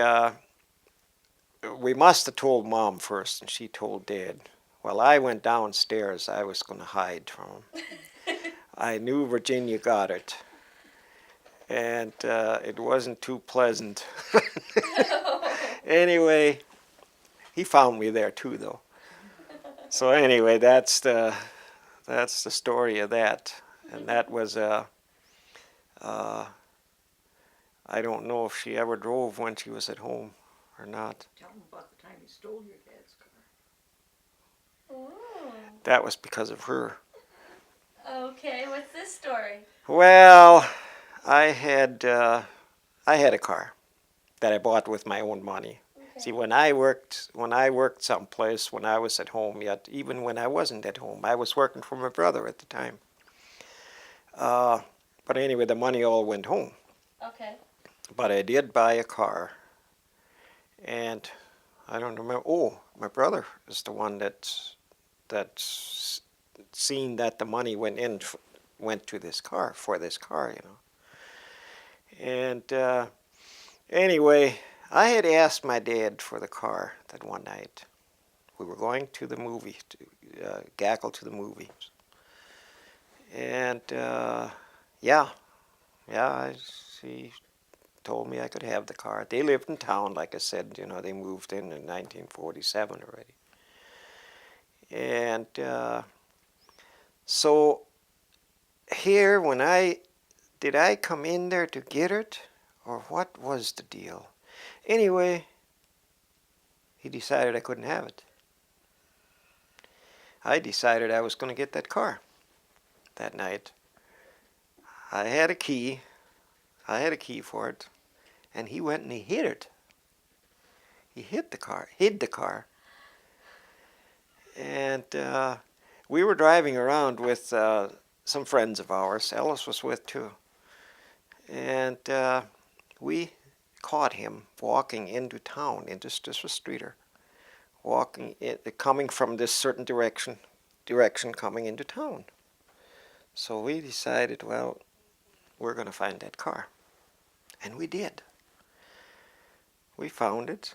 we must have told Mom first, and she told Dad. Well, I went downstairs. I was going to hide from him. I knew Virginia got it. And it wasn't too pleasant. Anyway, he found me there too, though. So anyway, that's the story of that, and that was uh, I don't know if she ever drove when she was at home or not. Tell them about the time you stole your dad's car. Ooh. That was because of her. Okay, what's this story? Well, I had a car that I bought with my own money. Okay. See, when I worked someplace, when I was at home, yet even when I wasn't at home, I was working for my brother at the time. But anyway, the money all went home. Okay. But I did buy a car, and I don't remember. Oh, my brother is the one that's seen that the money went to this car for this car, And anyway, I had asked my dad for the car that one night. We were going to the movie, to Gackle to the movies. And yeah, he told me I could have the car. They lived in town, like I said, they moved in 1947 already. And so here, did I come in there to get it, or what was the deal? Anyway, he decided I couldn't have it. I decided I was going to get that car that night. I had a key for it, and he went and he hid it. He hid the car. And we were driving around with some friends of ours. Ellis was with too. And we caught him walking into town, into just a streeter, coming from this certain direction coming into town. So we decided, well, we're going to find that car. And we did. We found it.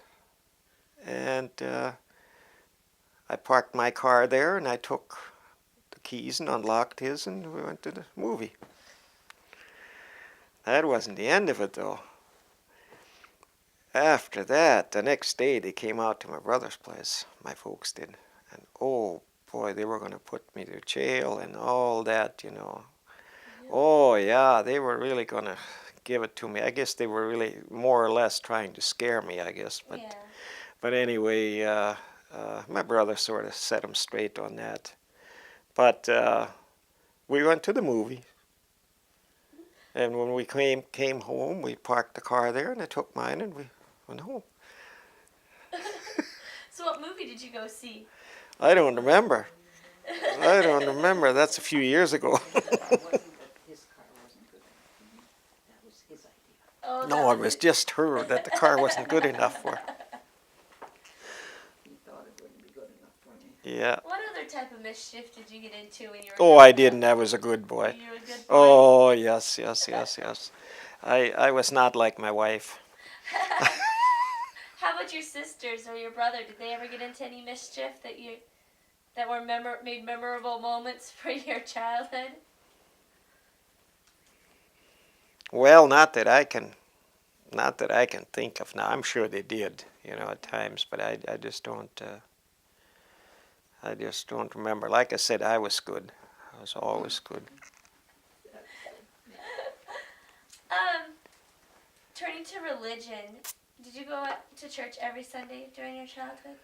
And I parked my car there, and I took the keys and unlocked his, and we went to the movie. That wasn't the end of it, though. After that, the next day, they came out to my brother's place, my folks did. And oh, boy, they were going to put me to jail and all that, Yeah. Oh, yeah, they were really going to give it to me. I guess they were really more or less trying to scare me, I guess. But anyway, my brother sort of set them straight on that. But we went to the movie. And when we came home, we parked the car there, and I took mine, and we went home. So what movie did you go see? I don't remember. That's a few years ago. It wasn't that his car wasn't good enough. That was his idea. Oh, No, it was just her that the car wasn't good enough for. He thought it wouldn't be good enough for me. Yeah. What other type of mischief did you get into when you were Oh, growing I up? didn't. I was a good boy. You were a good boy? Oh, yes. I was not like my wife. How about your sisters or your brother? Did they ever get into any mischief that were made memorable moments for your childhood? Well, not that I can think of now. I'm sure they did, at times, but I just don't. I just don't remember. Like I said, I was good. I was always good. Turning to religion, did you go to church every Sunday during your childhood?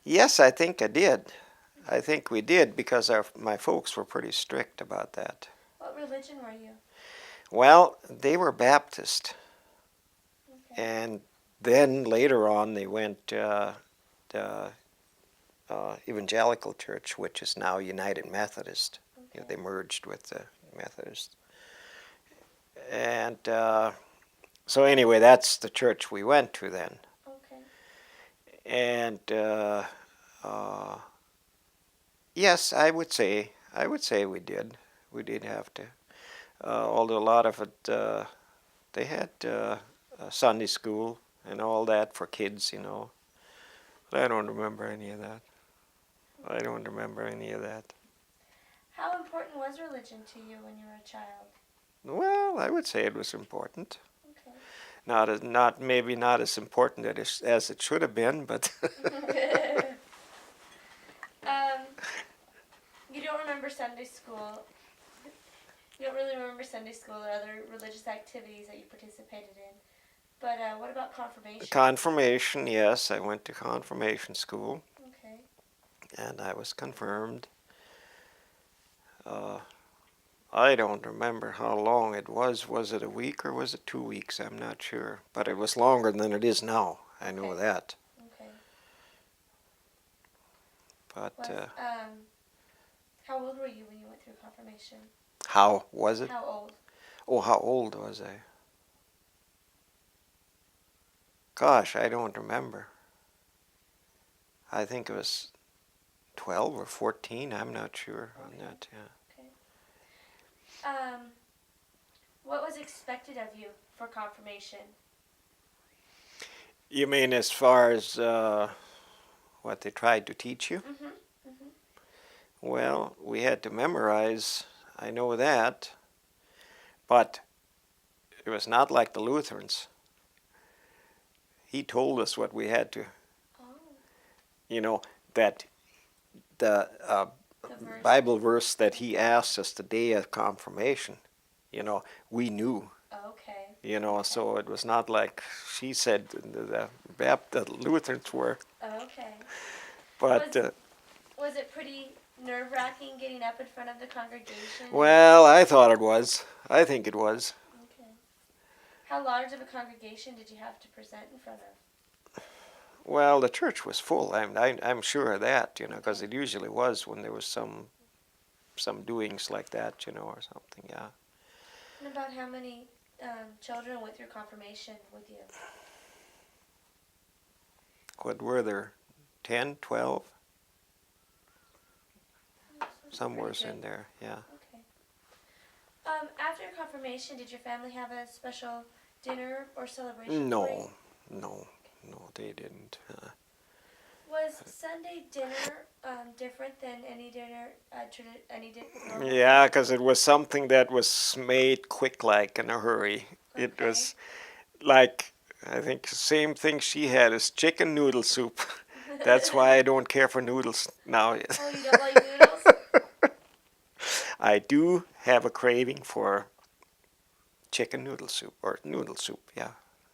Yes, I think I did. I think we did because my folks were pretty strict about that. What religion were you? Well, they were Baptist, Okay. and then later on they went the Evangelical Church, which is now United Methodist. Okay. They merged with the Methodist. And so anyway, that's the church we went to then. Okay. And yes, I would say we did. We did have to. Although a lot of it, they had Sunday school and all that for kids, But I don't remember any of that. How important was religion to you when you were a child? Well, I would say it was important. Okay. maybe not as important as it should have been, but um, you don't remember Sunday school. You don't really remember Sunday school or other religious activities that you participated in. But what about confirmation? confirmation, yes, I went to confirmation school Okay. and I was confirmed. I don't remember how long it was. Was it a week or was it 2 weeks? I'm not sure. But it was longer than it is now. I know Okay. that. Okay. But How old were you when you went through confirmation? how was it? How old? Oh, how old was I? Gosh, I don't remember. I think it was 12 or 14. I'm not sure on that. Yeah. What was expected of you for confirmation? You mean as far as what they tried to teach you? Mm-hmm. Mm-hmm. Well, we had to memorize. I know that. But it was not like the Lutherans. He told us what we had to, Oh. that the The Bible verse that he asked us the day of confirmation, we knew, Okay. so it was not like she said the Lutherans were. Okay. But, Was it pretty nerve-wracking getting up in front of the congregation? well, I thought it was. I think it was. Okay. How large of a congregation did you have to present in front of? Well, the church was full. I'm sure of that, because it usually was when there was some doings like that, or something, yeah. And about how many children went through confirmation with you? What were there? 10, 12? Somewhere in there, yeah. Okay. After confirmation, did your family have a special dinner or celebration for you? No, they didn't. Was Sunday dinner different than any dinner, normal? Yeah, because it was something that was made quick, like in a hurry. It Okay. was like, I think the same thing she had is chicken noodle soup. That's why I don't care for noodles now. Oh, you don't like noodles? I do have a craving for chicken noodle soup, or noodle soup, yeah,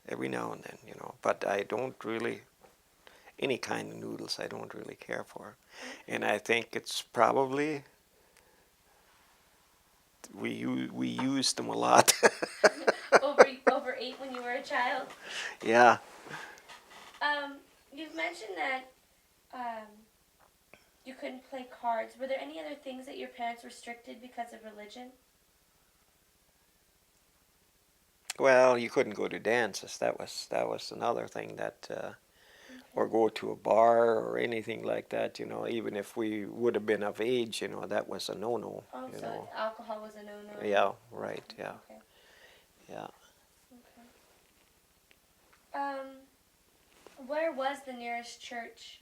every now and then, but I don't really, any kind of noodles I don't really care for. And I think it's probably, we used them a lot. Overate when you were a child? Yeah. You've mentioned that you couldn't play cards. Were there any other things that your parents restricted because of religion? Well, you couldn't go to dances. That was another thing that, or go to a bar or anything like that. Even if we would have been of age, that was a no-no. Oh, so alcohol was a no-no. Yeah, right. Yeah. Okay. Yeah. Okay. Where was the nearest church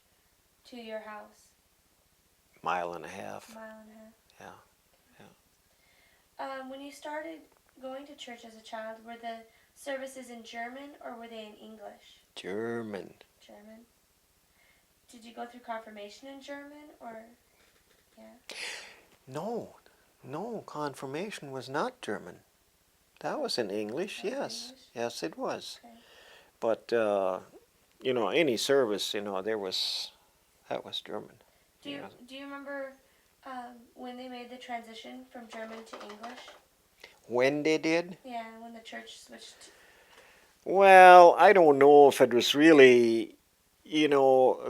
to your house? Mile and a half. Mile and a half. Yeah. When you started going to church as a child, were the services in German or were they in English? German. German. Did you go through confirmation in German or, yeah? No, confirmation was not German. That was in English, yes. English? Yes, it was. Okay. But, any service, that was German. Do you remember when they made the transition from German to English? When they did? Yeah, when the church switched. Well, I don't know if it was really,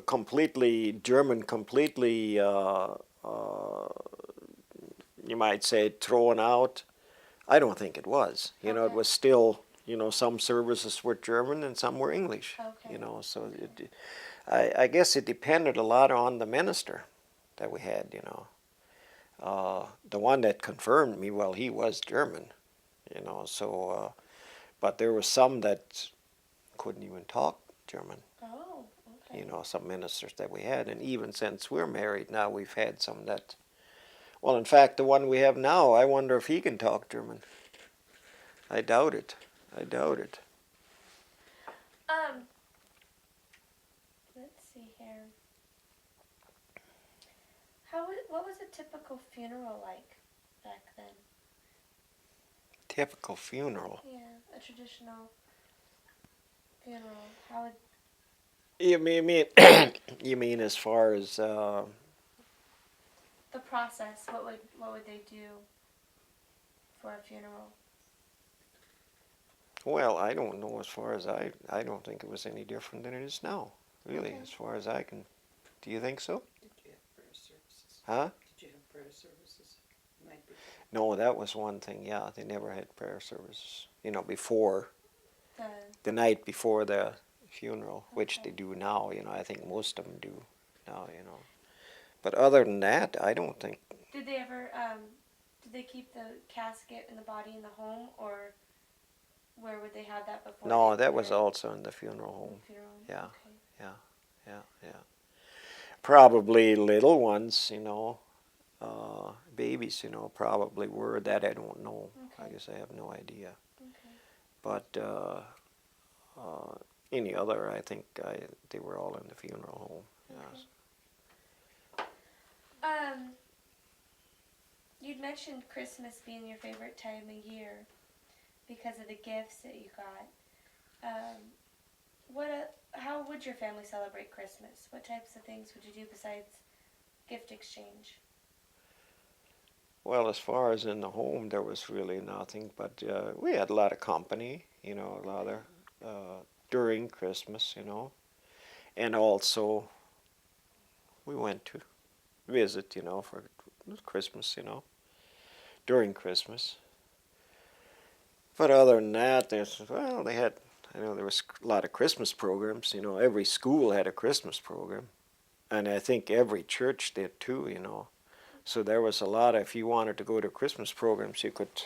completely German, completely, you might say, thrown out. I don't think it was. It was still, some services were German and some were English. Okay. So I guess it depended a lot on the minister that we had, the one that confirmed me, well, he was German, so, but there were some that couldn't even talk German. Oh, okay. Some ministers that we had, and even since we're married now, we've had some that, well, in fact, the one we have now, I wonder if he can talk German. I doubt it. Let's see here. What was a typical funeral like back then? Typical funeral. Yeah, a traditional funeral. How would You mean you mean as far as the process? What would they do for a funeral? well, I don't know as far as I don't think it was any different than it is now. Really, Okay. as far as I can. Do you think so? Did you have prayer services? Huh? Did you have prayer services? Might be. No, that was one thing. Yeah, they never had prayer services. You know, before the night before the funeral, which Okay. they do now. You know, I think most of them do now. You know, but other than that, I don't think. Did they ever did they keep the casket and the body in the home, or where would they have that before? No, they that put was it also in the funeral in home. the funeral home? Yeah. Okay. Yeah. Probably little ones, you know, babies, you know, probably were. That I don't know. I Okay. guess I have no idea. Okay. But any other, I think they were all in the funeral home. Yes. You'd mentioned Christmas being your favorite time of year because of the gifts that you got. How would your family celebrate Christmas? What types of things would you do besides gift exchange? Well, as far as in the home, there was really nothing, but we had a lot of company, you know, a lot of during Christmas, you know, and also we went to visit, you know, for Christmas, you know, during Christmas. But other than that, they had, I know there was a lot of Christmas programs, you know, every school had a Christmas program, and I think every church did too, you know. So there was a lot of, if you wanted to go to Christmas programs, you could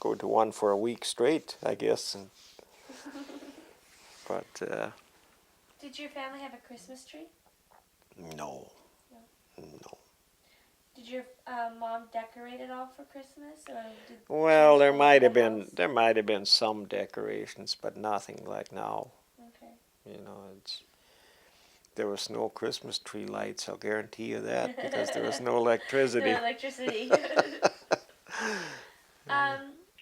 go to one for a week straight, I guess. But Did your family have a Christmas tree? no. Did your mom decorate it all for Christmas, or did Well, she there just go might to have the been house? some decorations, but nothing like now. Okay. You know, there was no Christmas tree lights. I'll guarantee you that because there was no electricity. No electricity.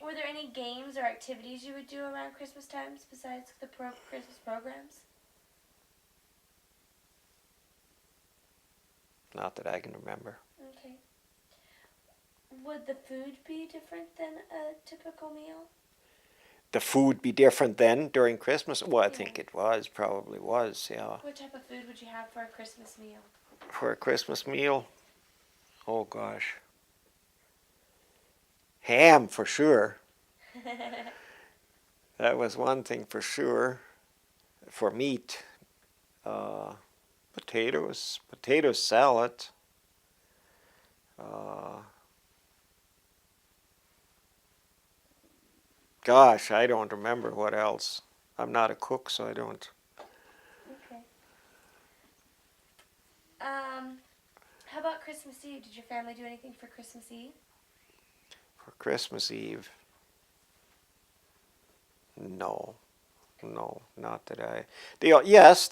Were there any games or activities you would do around Christmas times besides the Christmas programs? Not that I can remember. Okay. Would the food be different than a typical meal? The food be different then during Christmas? Well, I Yeah. think it was, probably was, yeah. What type of food would you have for a Christmas meal? For a Christmas meal? Oh gosh. Ham for sure. That was one thing for sure. For meat, potato salad. Gosh, I don't remember what else. I'm not a cook, so I don't. Okay. How about Christmas Eve? Did your family do anything for Christmas Eve? For Christmas Eve, no, not that I. Yes,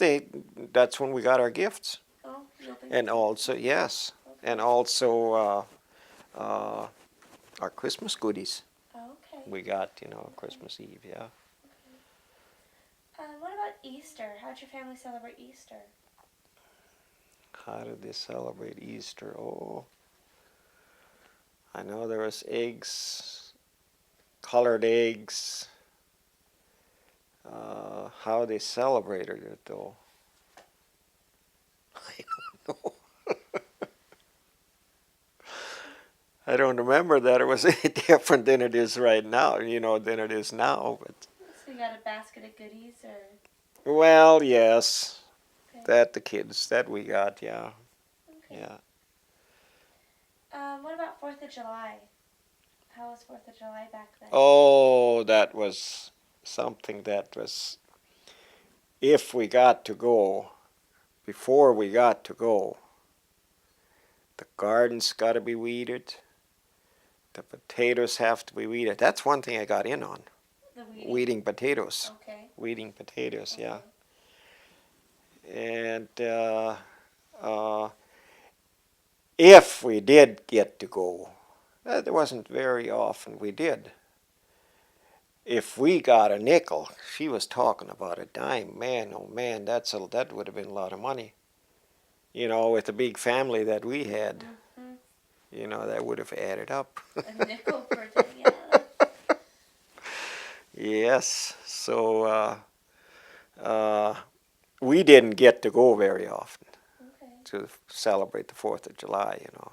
that's when we got our gifts, Oh, you opened and the also yes, Okay. and also our Christmas goodies. Okay. We got, you know, Christmas Eve, yeah. What about Easter? How'd your family celebrate Easter? How did they celebrate Easter? Oh, I know there was eggs, colored eggs. How they celebrated it, though, I don't know. I don't remember that it was any different than it is right now, you know, than it is now. But So you got a basket of goodies, or well, yes, okay. that the kids that we got, yeah, Okay. yeah. What about 4th of July? How was 4th of July back then? Oh, that was something that was, if we got to go, before we got to go, the garden's got to be weeded. The potatoes have to be weeded. That's one thing I got in on, The weeding. weeding potatoes. Okay. weeding potatoes, Okay. yeah. And if we did get to go, it wasn't very often we did. If we got a nickel, she was talking about a dime. Man, oh man, that would have been a lot of money. You know, with the big family that we had, Mm-hmm. you know, that would have added up. A nickel per day, yeah. Yes, so we didn't get to go very often Okay. to celebrate the 4th of July, you know.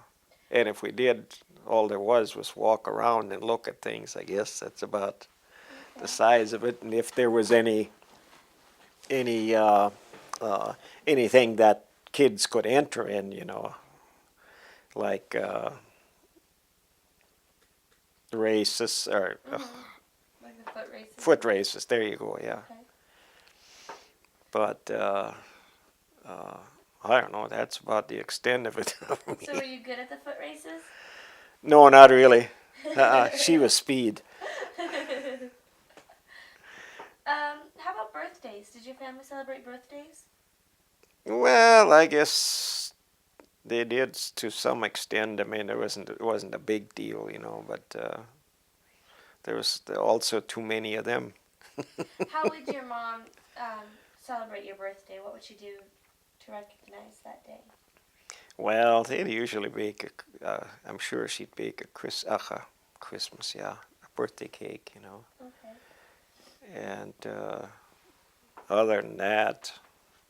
And if we did, all there was walk around and look at things, I guess. That's about the size of it. And if there was any anything that kids could enter in, you know, like races or Like the foot races. foot races. There you go, yeah. Okay. But I don't know. That's about the extent of it. So were you good at the foot races? No, not really. She was speed. How about birthdays? Did your family celebrate birthdays? Well, I guess they did to some extent. I mean, it wasn't a big deal, you know, but there was also too many of them. How would your mom celebrate your birthday? What would she do to recognize that day? Well, they'd usually bake I'm sure she'd bake a Christmas, yeah, a birthday cake, you know. Okay. And other than that,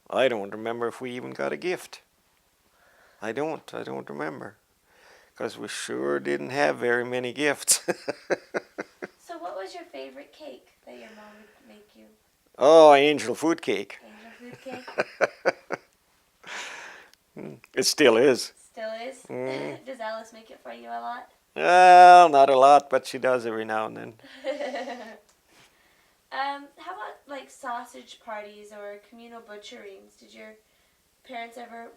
I don't remember if we even got a gift. I don't remember. Because we sure didn't have very many gifts. So what was your favorite cake that your mom would make you? Oh, angel food cake. Angel food cake? It still is. Still is? Does Alice make it for you a lot? Well, not a lot, but she does every now and then. How about like sausage parties or communal butcherings? Did your parents ever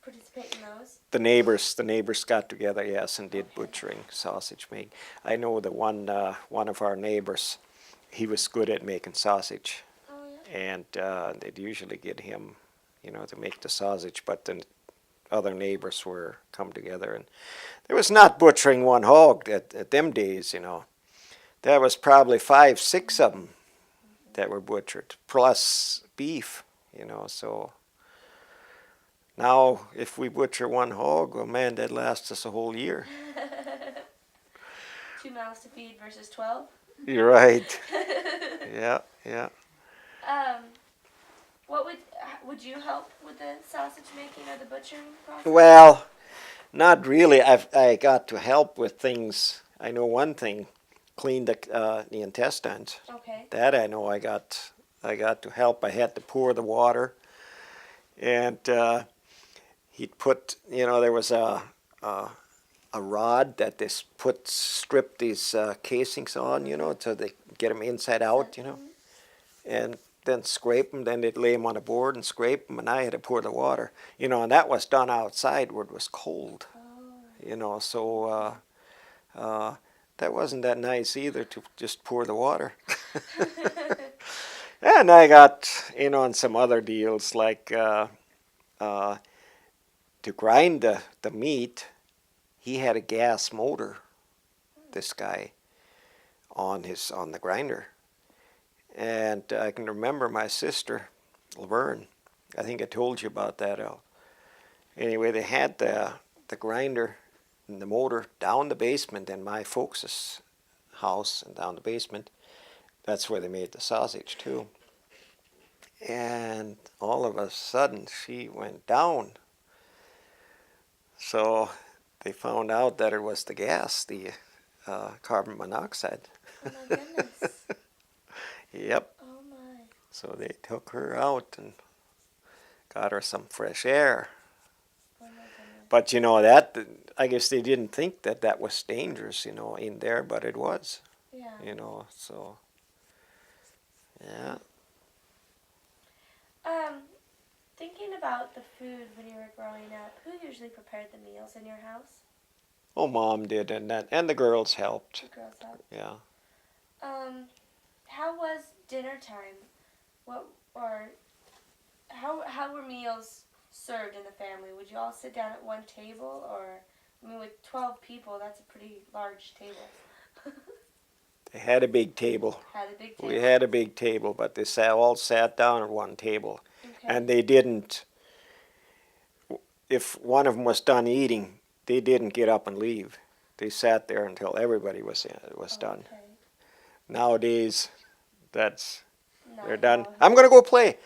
participate in those? The neighbors got together, yes, and did butchering, sausage making. I know the one of our neighbors, he was good at making sausage. Oh yeah. And they'd usually get him, you know, to make the sausage, but the other neighbors were come together, and there was not butchering one hog at them days, you know. There was probably 5, 6 of them that were butchered, plus beef, you know. So now, if we butcher one hog, well, man, that lasts us a whole year. 2 mouths to feed versus 12. You're right. Yeah, yeah. What would you help with the sausage making or the butchering process? Well, not really. I got to help with things. I know one thing: clean the intestines. Okay. That I know. I got to help. I had to pour the water, and he'd put. You know, there was a rod that they stripped these casings on. You know, so they get them inside out. You know, and then scrape them. Then they'd lay them on a board and scrape them, and I had to pour the water. You know, and that was done outside where it was cold. Oh. You know, so that wasn't that nice either to just pour the water. And I got in on some other deals like to grind the meat. He had a gas motor, this guy, on the grinder. And I can remember my sister, Laverne. I think I told you about that, Al. Anyway, they had the grinder and the motor down the basement in my folks' house and down the basement. That's where they made the sausage too. And all of a sudden she went down. So they found out that it was the gas, the carbon monoxide. Oh my goodness. Yep. Oh my. So they took her out and got her some fresh air. Oh my goodness. But you know that, I guess they didn't think that was dangerous, you know, in there, but it was. Yeah. You know, so yeah. Thinking about the food when you were growing up, who usually prepared the meals in your house? Oh, Mom did, and the girls helped. The girls helped. Yeah. how was dinner time? What or how were meals served in the family? Would you all sit down at one table, or I mean, with 12 people, that's a pretty large table. They had a big table. Had a big table. We had a big table, but they all sat down at one table. Okay. And they didn't, if one of them was done eating, they didn't get up and leave. They sat there until everybody was done. Okay. Nowadays, they're Not done. how- I'm going to go play.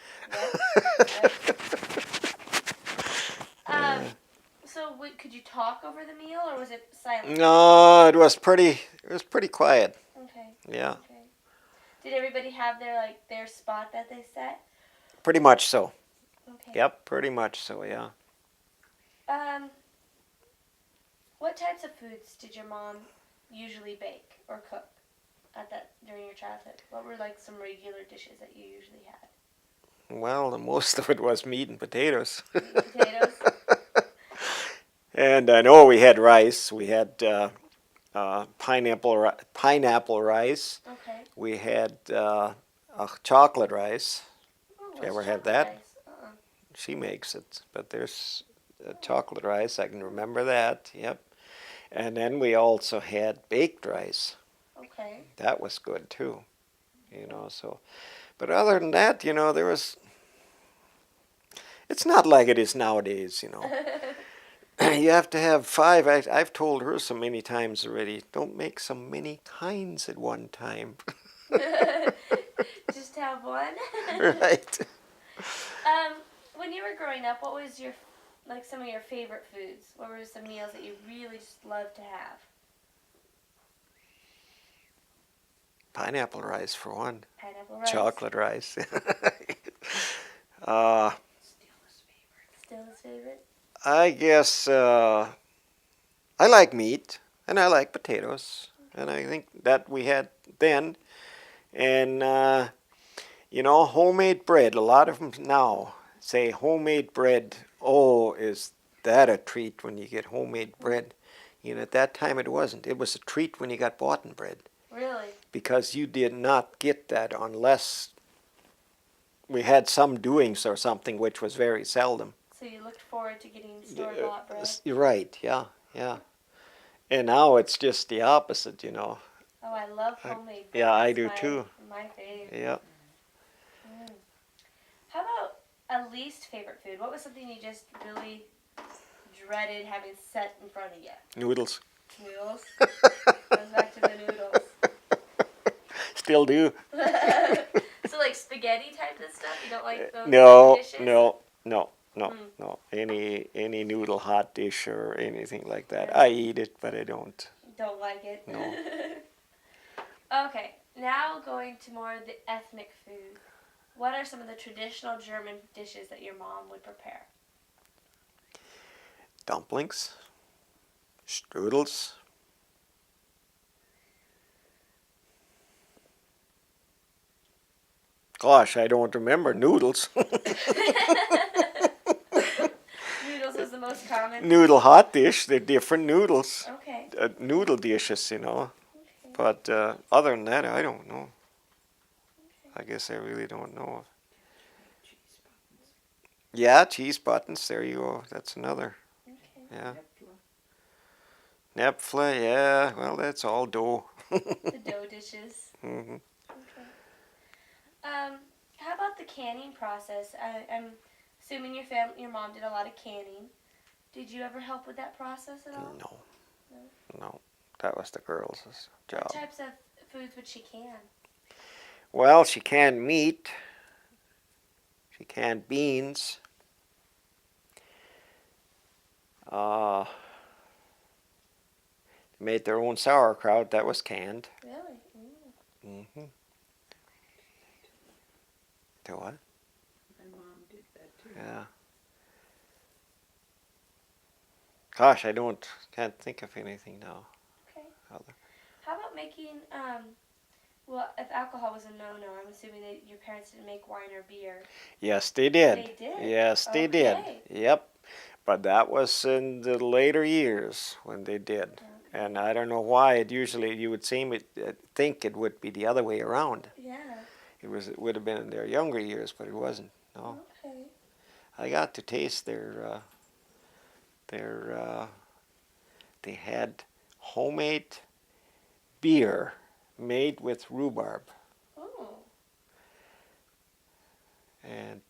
Yep. So could you talk over the meal, or was it silent? No, it was pretty quiet. Okay. Yeah, Okay. Did everybody have their spot that they set? pretty much so. Okay. Yep, pretty much so, yeah. What types of foods did your mom usually bake or cook during your childhood? What were some regular dishes that you usually had? Well, most of it was meat and potatoes. Meat and potatoes. And I know we had rice. We had pineapple rice. Okay. We had chocolate rice. Oh, Did you ever what's have chocolate that? rice? Uh-uh. She makes it, but there's chocolate rice. I can remember that. Yep. And then we also had baked rice. Okay. That was good too. So. But other than that, there was. It's not like it is nowadays. You have to have 5. I've told her so many times already. Don't make so many kinds at one time. Just have one. Right. When you were growing up, what was some of your favorite foods? What were some meals that you really just loved to have? Pineapple rice for one. Pineapple rice. Chocolate rice. Still his favorite? I guess I like meat and I like potatoes, and I think that we had then. And homemade bread. A lot of them now say homemade bread. Oh, is that a treat when you get homemade bread? At that time it wasn't. It was a treat when you got bought bread. Really? Because you did not get that unless we had some doings or something, which was very seldom. So you looked forward to getting store-bought bread? You're right, yeah. And now it's just the opposite, Oh, I love homemade bread. Yeah, I That's do too. My favorite. Yeah. How about a least favorite food? What was something you just really dreaded having set in front of you? Noodles. Noodles? Goes back to the noodles. Still do. So spaghetti type of stuff? You don't like those No, dishes? no. Any noodle hot dish or anything like that. I eat it, but I don't. Don't like it? No. Okay, now going to more of the ethnic food. What are some of the traditional German dishes that your mom would prepare? Dumplings. Strudels. Gosh, I don't remember noodles. Noodles is the most common? Noodle hot dish, they're different noodles. Okay. Noodle dishes, Okay. But other than that, I don't know. I guess I really don't know. Cheese buttons. Yeah, cheese buttons, there you go. That's another. Okay. Yeah. Nepfle, yeah. Well, that's all dough. The dough dishes. Mm-hmm. Okay. How about the canning process? I'm assuming your mom did a lot of canning. Did you ever help with that process at all? No. That was the girls' job. What types of foods would she can? Well, she canned meat. She canned beans. They made their own sauerkraut. That was canned. Really? Mm-hmm. The what? My mom did that too. Yeah. Gosh, can't think of anything now. Okay. Other. How about making, well, if alcohol was a no-no, I'm assuming that your parents didn't make wine or beer. Yes, they did. They did? Yes, they did. Okay. Yep. But that was in the later years when they did. Okay. And I don't know why. It usually you would think it would be the other way around. Yeah. It would have been in their younger years, but it wasn't. No. Okay. I got to taste they had homemade beer made with rhubarb, Oh. and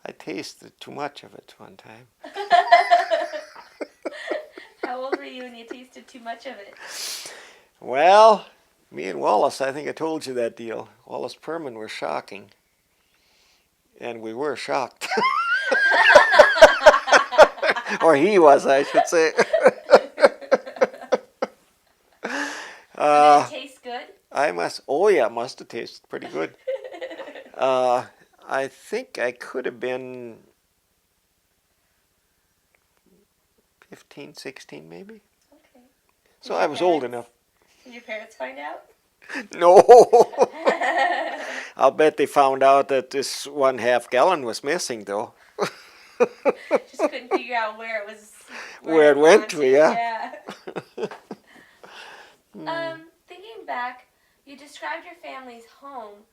I tasted too much of it one time. How old were you when you tasted too much of it? Well, me and Wallace, I think I told you that deal. Wallace Perman were shocking, and we were shocked. Or he was, I should say. Did it taste good? It must have tasted pretty good. I think I could have been 15, 16 maybe. Okay. So I was old enough. Did your parents find out? No. I'll bet they found out that this 1/2 gallon was missing though. Just couldn't figure out where it was. Where it went to, yeah. Thinking back, you described your family's home,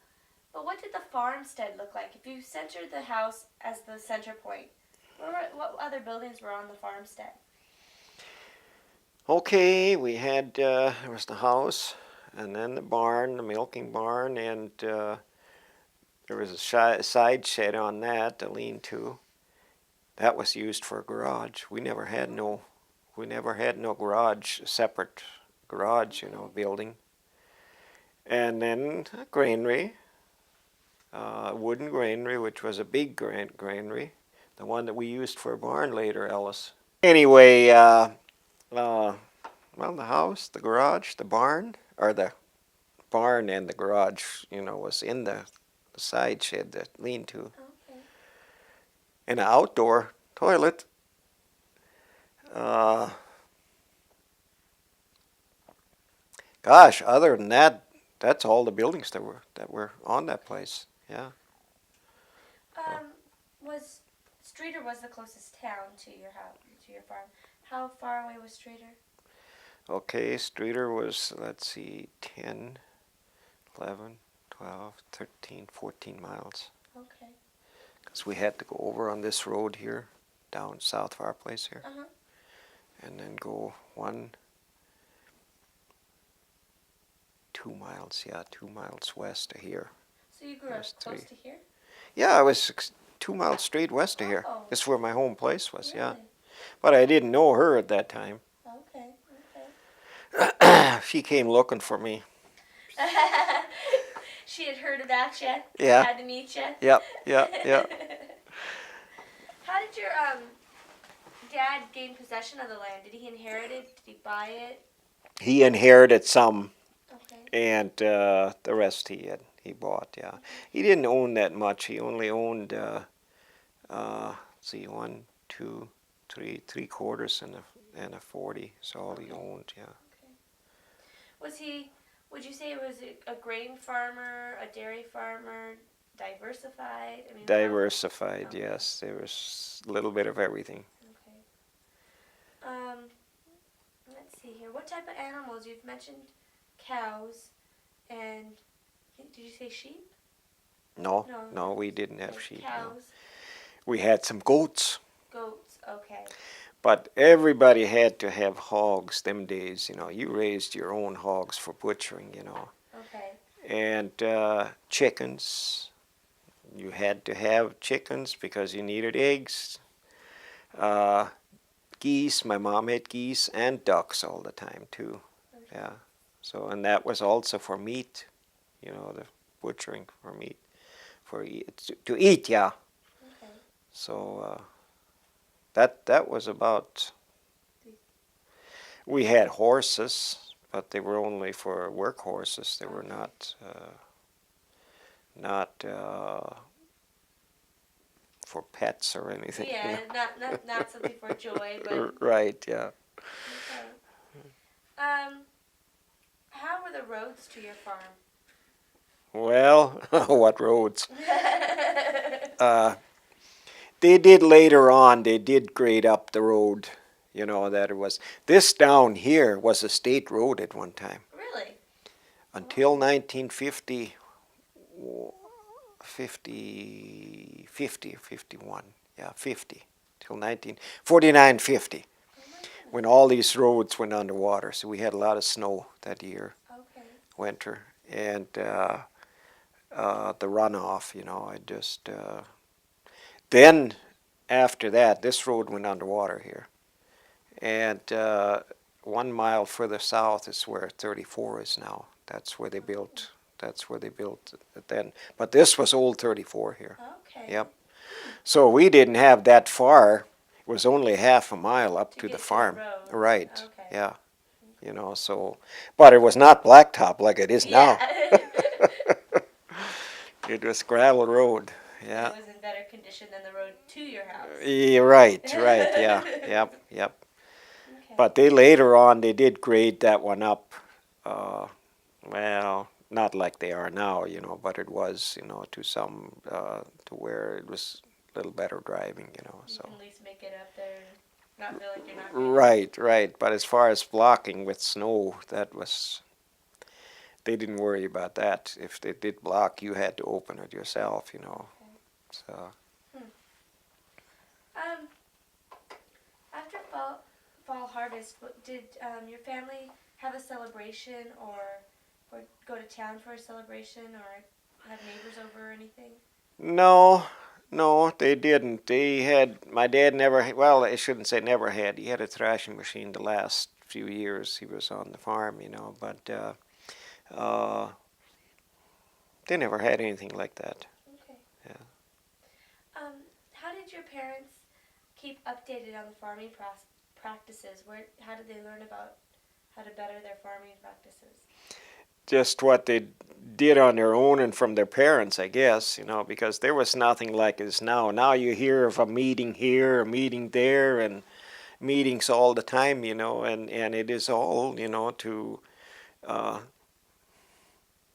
but what did the farmstead look like? If you centered the house as the center point, what other buildings were on the farmstead? Okay, we had there was the house, and then the barn, the milking barn, and there was a side shed on that, a lean-to. That was used for a garage. We never had no garage, separate garage, building. And then a granary, wooden granary, which was a big granary, the one that we used for a barn later, Ellis. Anyway, well, the house, the garage, the barn, or the barn and the garage, was in the side shed, the lean-to. Okay. And an outdoor toilet. Gosh, other than that, that's all the buildings that were on that place. Yeah. Was Streeter was the closest town to your house, to your farm? How far away was Streeter? Okay, Streeter was, let's see, 10, 11, 12, 13, 14 miles. Okay. Because we had to go over on this road here, down south of our place here, and then go 2 miles, 2 miles west of here. So you grew up close to here? Yeah, I was 2 miles straight west of here. Oh. This is where my home place was, Really? yeah. But I didn't know her at that time. Okay. She came looking for me. She had heard about you. Yeah. Had to meet you. Yep. How did your dad gain possession of the land? Did he inherit it? Did he buy it? He inherited some, Okay. and the rest he bought. Yeah, he didn't own that much. He only owned, let's see, 1, 2, 3, 3/4 and a 40. So all he owned. Yeah. Okay. Was he? Would you say it was a grain farmer, a dairy farmer, diversified? I mean, Diversified, Okay. yes. There was a little bit of everything. Okay. Let's see here. What type of animals? You've mentioned cows, and did you say sheep? No, we didn't have Okay, sheep. No. Cows, We had some goats, goats. Okay. but everybody had to have hogs them days. You raised your own hogs for butchering. Okay. And chickens. You had to have chickens because you needed eggs. Geese. My mom had geese and ducks all the time too. Okay. Yeah. So, and that was also for meat. The butchering for meat, to eat. Yeah. Okay. So that was about. We had horses, but they were only for work horses. They were not for pets or anything. Yeah, not something for joy, but Right. Yeah. okay. How were the roads to your farm? Well, what roads? They did later on. They did grade up the road. You know, that it was, this down here was a state road at one time. Really? Until Oh. 1950, 51, yeah, 50, till 1949, 50, Oh my goodness. when all these roads went underwater. So we had a lot of snow that year, Okay. winter, and the runoff, you know, I just, then after that, this road went underwater here. And 1 mile further south is where 34 is now. That's where they built. That's where they built it then. But this was old 34 here. Okay. Yep. So we didn't have that far. It was only half a mile up to get the to farm. road. Right. Okay. Yeah. You know, so, but it was not blacktop like it is now. Yeah. It was gravel road. Yeah. It was in better condition than the road to your house. Yeah, right. Yeah. Yep. Okay. But they later on they did grade that one up. Well, not like they are now, you know, but it was, you know, to some to where it was a little better driving, you know. You So can at least make it up there and not feel like you're not right. But as far as blocking with snow, that was, they didn't worry about that. If they did block, you had to open it yourself, you know. So Um, after fall harvest, did your family have a celebration or go to town for a celebration or have neighbors over or anything? no, they didn't. They had, my dad never, well, I shouldn't say never had. He had a thrashing machine the last few years he was on the farm, you know, but uh, they never had anything like that. Okay. Yeah. How did your parents keep updated on the farming practices? How did they learn about how to better their farming practices? Just what they did on their own and from their parents, I guess, you know, because there was nothing like this now. Now you hear of a meeting here, a meeting there, and meetings all the time, you know, and it is all, you know, to uh,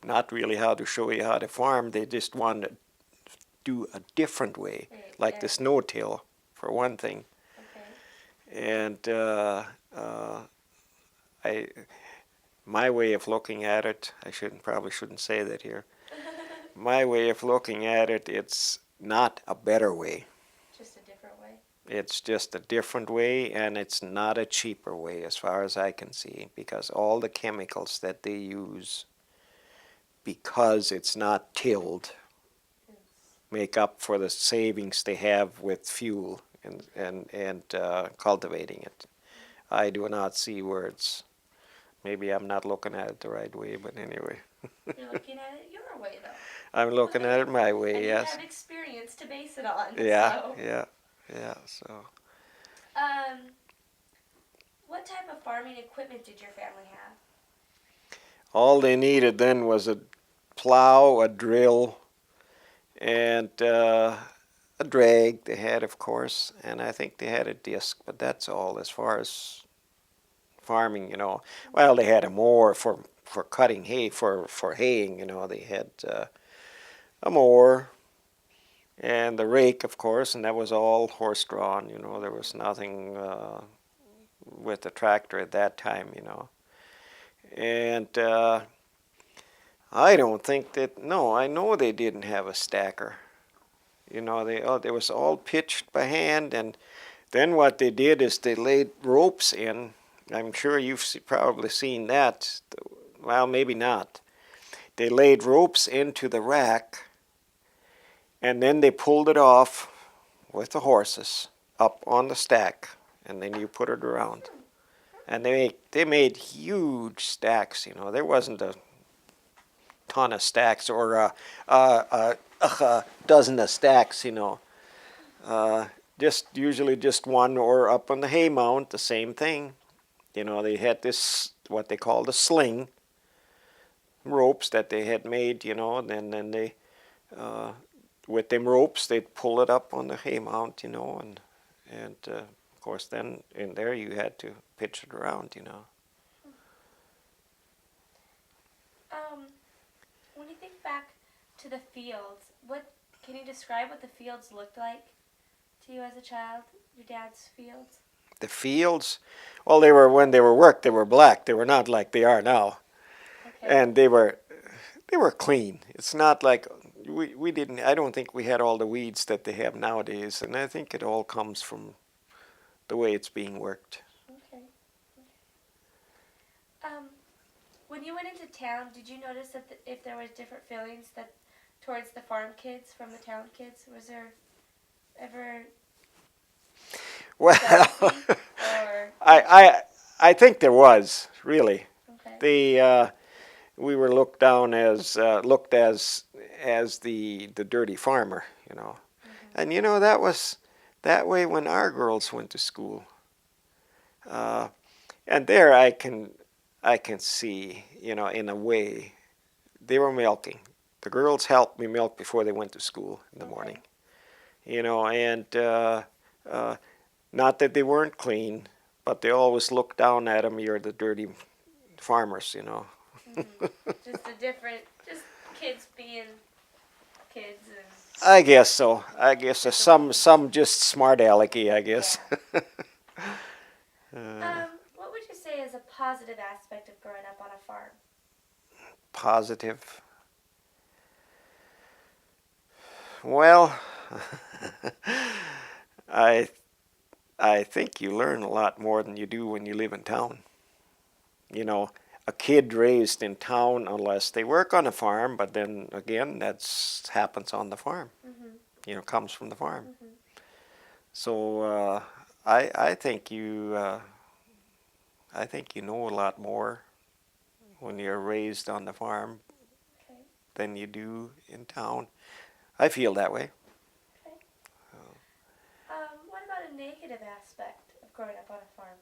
not really how to show you how to farm. They just want to do a different way, Right, like yeah. the snow-till, for one thing. Okay. And I, my way of looking at it, I probably shouldn't say that here. My way of looking at it, it's not a better way. Just a different way. It's just a different way, and it's not a cheaper way as far as I can see, because all the chemicals that they use, because it's not tilled, make up for the savings they have with fuel and cultivating it. I do not see where it's, maybe I'm not looking at it the right way, but anyway. You're looking at it your way, though. I'm looking at it my way, And yes. you have experience to base it on. Yeah, So. yeah, so. What type of farming equipment did your family have? All they needed then was a plow, a drill, and a drag they had, of course, and I think they had a disc, but that's all as far as farming, you know. Well, they had a mower for cutting hay, for haying, you know. They had a mower and the rake, of course, and that was all horse-drawn, you know. There was nothing with the tractor at that time, you know. And I don't think that, no, I know they didn't have a stacker. You know, it was all pitched by hand, and then what they did is they laid ropes in. I'm sure you've probably seen that. Well, maybe not. They laid ropes into the rack, and then they pulled it off with the horses up on the stack, and then you put it around. And they made huge stacks, you know. There wasn't a ton of stacks or a dozen of stacks, you know. Just usually just one, or up on the hay mount, the same thing. You know, they had this, what they called a sling, ropes that they had made, you know, and then they, with them ropes, they'd pull it up on the hay mount, you know, and of course then in there you had to pitch it around, you know. When you think back to the fields, can you describe what the fields looked like to you as a child? Your dad's fields? The fields, well, they were when they were worked, they were black. They were not like they are now, Okay. and they were clean. It's not like we didn't. I don't think we had all the weeds that they have nowadays, and I think it all comes from the way it's being worked. Okay. When you went into town, did you notice that if there was different feelings that towards the farm kids from the town kids? Was there ever Well, jealousy or I think there was really. okay? The we were looked down as looked as the dirty farmer, you know. And you know that was that way when our girls went to school. And there I can see, you know, in a way, they were milking. The girls helped me milk before they went to school in the morning, you know, and not that they weren't clean, but they always looked down at them. You're the dirty farmers, you know. Just a different, just kids being kids and. I guess so. I guess so. Some just smart alecky, I guess. What would you say is a positive aspect of growing up on a farm? Positive. Well, I think you learn a lot more than you do when you live in town. You know, a kid raised in town, unless they work on a farm, but then again, that's happens on the farm. You know, comes from the farm. So I think you know a lot more when you're raised on the farm than you do in town. I feel that way. Okay. What about a negative aspect of growing up on a farm?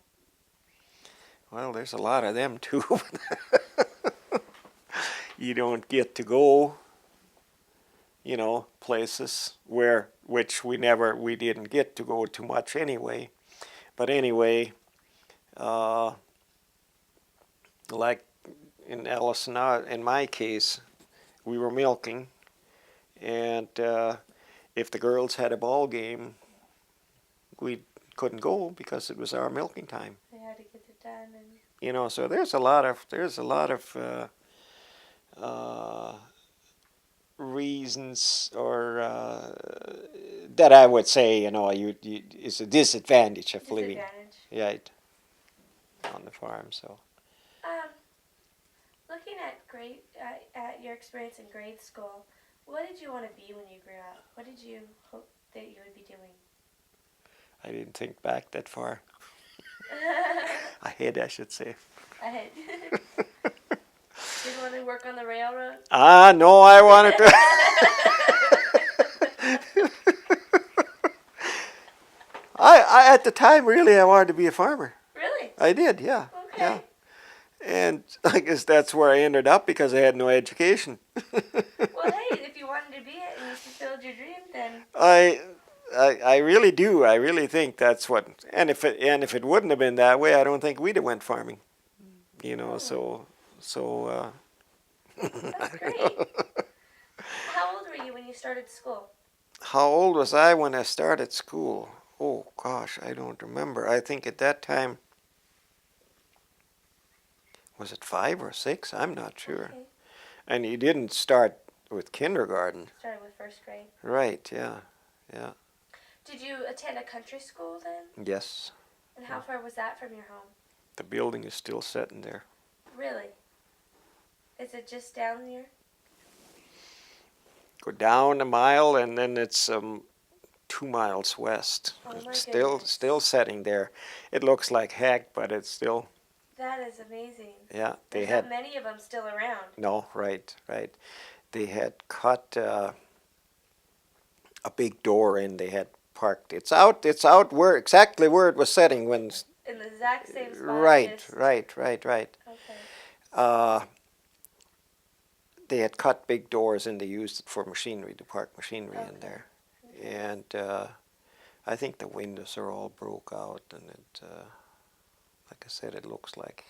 Well, there's a lot of them too. You don't get to go, you know, places which we didn't get to go too much anyway. But anyway, like in Ellison, in my case, we were milking, and if the girls had a ball game, we couldn't go because it was our milking time. They had to get it done, and You know, so there's a lot of reasons or that I would say, you know, it's a disadvantage of living, disadvantage. right, on the farm. So Looking at your experience in grade school, what did you want to be when you grew up? What did you hope that you would be doing? I didn't think back that far. Ahead, I should say. Ahead. Did you want to work on the railroad? No, I wanted to. I at the time really I wanted to be a farmer. Really? I did, yeah. Okay. Yeah. And I guess that's where I ended up because I had no education. Well, hey, if you wanted to be it and you fulfilled your dream, then I really do. I really think that's what. And if it wouldn't have been that way, I don't think we'd have went farming. You know, so. That's great. How old were you when you started school? How old was I when I started school? Oh gosh, I don't remember. I think at that time, was it 5 or 6? I'm not sure. Okay. And you didn't start with kindergarten. Started with first grade. Right, yeah. Did you attend a country school then? Yes. And how far was that from your home? The building is still sitting there. Really? Is it just down here? Go down a mile and then it's 2 miles west. Oh my It's goodness. still sitting there. It looks like heck, but it's still. That is amazing. Yeah, they There's had. not many of them still around. No, right. They had cut a big door in. They had parked. It's out exactly where it was sitting when. In the exact same spot. Right. Okay. They had cut big doors and they used it for machinery, to park machinery in Okay. there. And I think the windows are all broke out, and it, like I said, it looks like